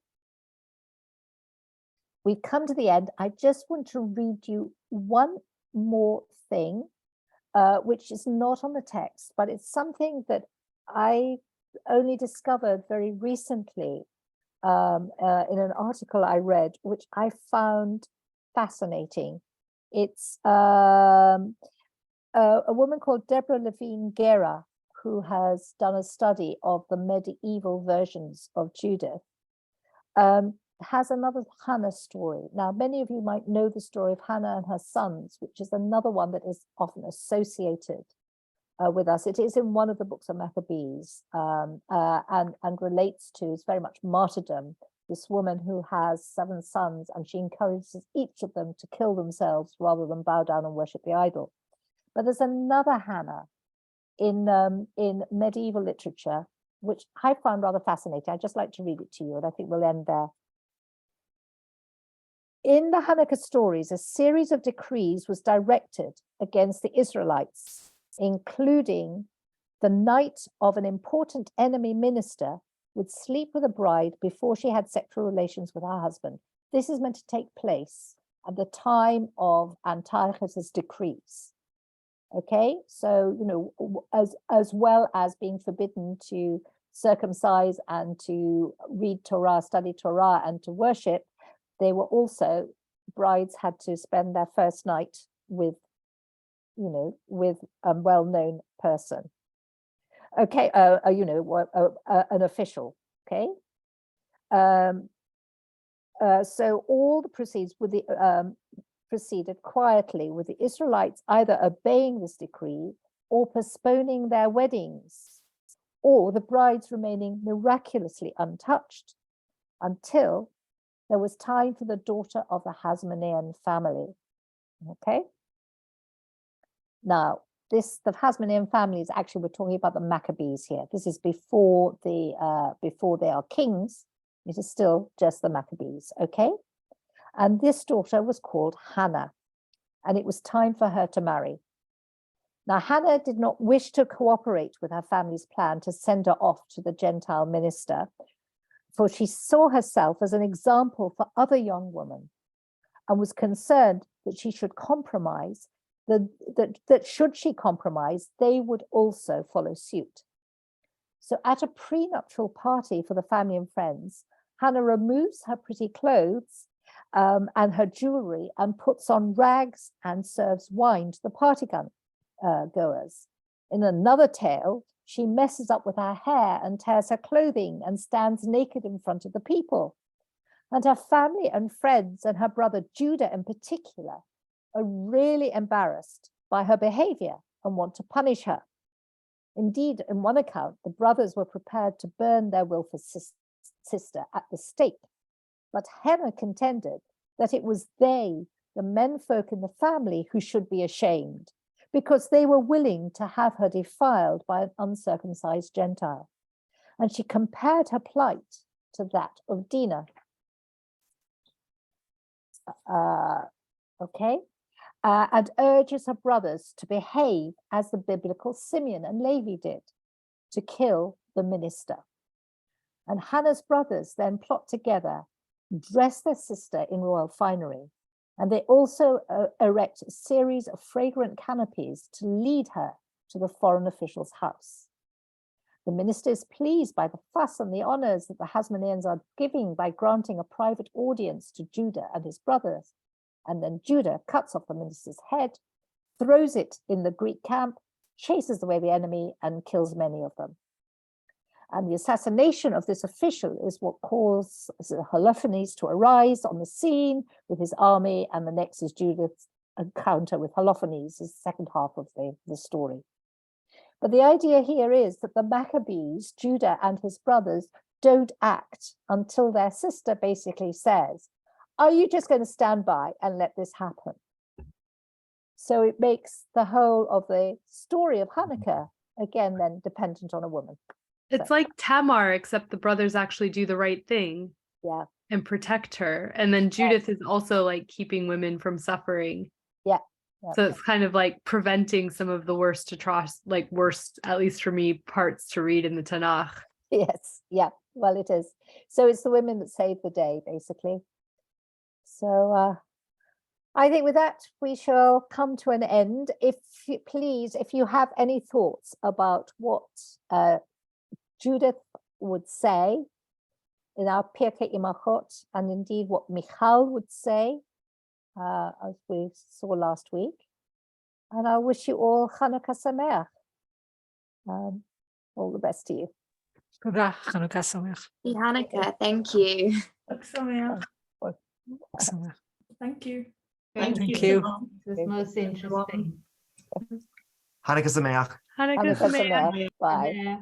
Speaker 1: We've come to the end. I just want to read you one more thing, which is not on the text, but it's something that I only discovered very recently in an article I read, which I found fascinating. It's a woman called Deborah Levine Guerra, who has done a study of the medieval versions of Judith. Has another Hannah story. Now, many of you might know the story of Hannah and her sons, which is another one that is often associated with us. It is in one of the books of Maccabees and relates to, it's very much martyrdom, this woman who has 7 sons, and she encourages each of them to kill themselves rather than bow down and worship the idol. But there's another Hannah in medieval literature, which I found rather fascinating. I'd just like to read it to you, and I think we'll end there. In the Hanukkah stories, a series of decrees was directed against the Israelites, including the night of an important enemy minister would sleep with a bride before she had sexual relations with her husband. This is meant to take place at the time of Antiochus' decrees. Okay, so, as well as being forbidden to circumcise and to read Torah, study Torah, and to worship, they were also, brides had to spend their first night with a well-known person. Okay, an official. Okay. So all the proceeds with the proceeded quietly, with the Israelites either obeying this decree or postponing their weddings, or the brides remaining miraculously untouched until there was time for the daughter of the Hasmonean family. Okay. Now, the Hasmonean family is actually, we're talking about the Maccabees here. This is before they are kings. It is still just the Maccabees. Okay. And this daughter was called Hannah, and it was time for her to marry. Now, Hannah did not wish to cooperate with her family's plan to send her off to the Gentile minister, for she saw herself as an example for other young women and was concerned that she should compromise, that should she compromise, they would also follow suit. So at a prenuptial party for the family and friends, Hannah removes her pretty clothes and her jewelry and puts on rags and serves wine to the party goers. In another tale, she messes up with her hair and tears her clothing and stands naked in front of the people. And her family and friends and her brother Judah in particular are really embarrassed by her behavior and want to punish her. Indeed, in one account, the brothers were prepared to burn their willful sister at the stake. But Hannah contended that it was they, the menfolk in the family, who should be ashamed, because they were willing to have her defiled by an uncircumcised Gentile. And she compared her plight to that of Dinah. And urges her brothers to behave as the biblical Simeon and Levi did, to kill the minister. And Hannah's brothers then plot together, dress their sister in royal finery, and they also erect a series of fragrant canopies to lead her to the foreign official's house. The minister is pleased by the fuss and the honors that the Hasmoneans are giving by granting a private audience to Judah and his brothers. And then Judah cuts off the minister's head, throws it in the Greek camp, chases away the enemy, and kills many of them. And the assassination of this official is what caused Holofernes to arise on the scene with his army, and the next is Judith's encounter with Holofernes, the second half of the story. But the idea here is that the Maccabees, Judah and his brothers, don't act until their sister basically says, are you just going to stand by and let this happen? So it makes the whole of the story of Hanukkah, again, then dependent on a woman.
Speaker 5: It's like Tamar, except the brothers actually do the right thing.
Speaker 1: Yeah.
Speaker 5: And protect her. And then Judith is also like keeping women from suffering.
Speaker 1: Yeah.
Speaker 5: So it's kind of like preventing some of the worst, at least for me, parts to read in the Tanakh.
Speaker 1: Yes. Yeah. Well, it is. So it's the women that save the day, basically. So I think with that, we shall come to an end. If you have any thoughts about what Judith would say in our Pirkei Imahot, and indeed what Michal would say, as we saw last week. And I wish you all Chanukah Sameach. All the best to you.
Speaker 6: תודה, חנוכה שמח.
Speaker 3: Happy Hanukkah. Thank you.
Speaker 4: Thank you.
Speaker 2: Thank
Speaker 6: Thank
Speaker 2: you.
Speaker 6: you.
Speaker 8: It was most interesting.
Speaker 7: Hanukkah Sameach.
Speaker 5: Hanukkah
Speaker 1: Chanukah
Speaker 5: Sameach.
Speaker 1: Sameach. Bye.
Speaker 8: Yeah.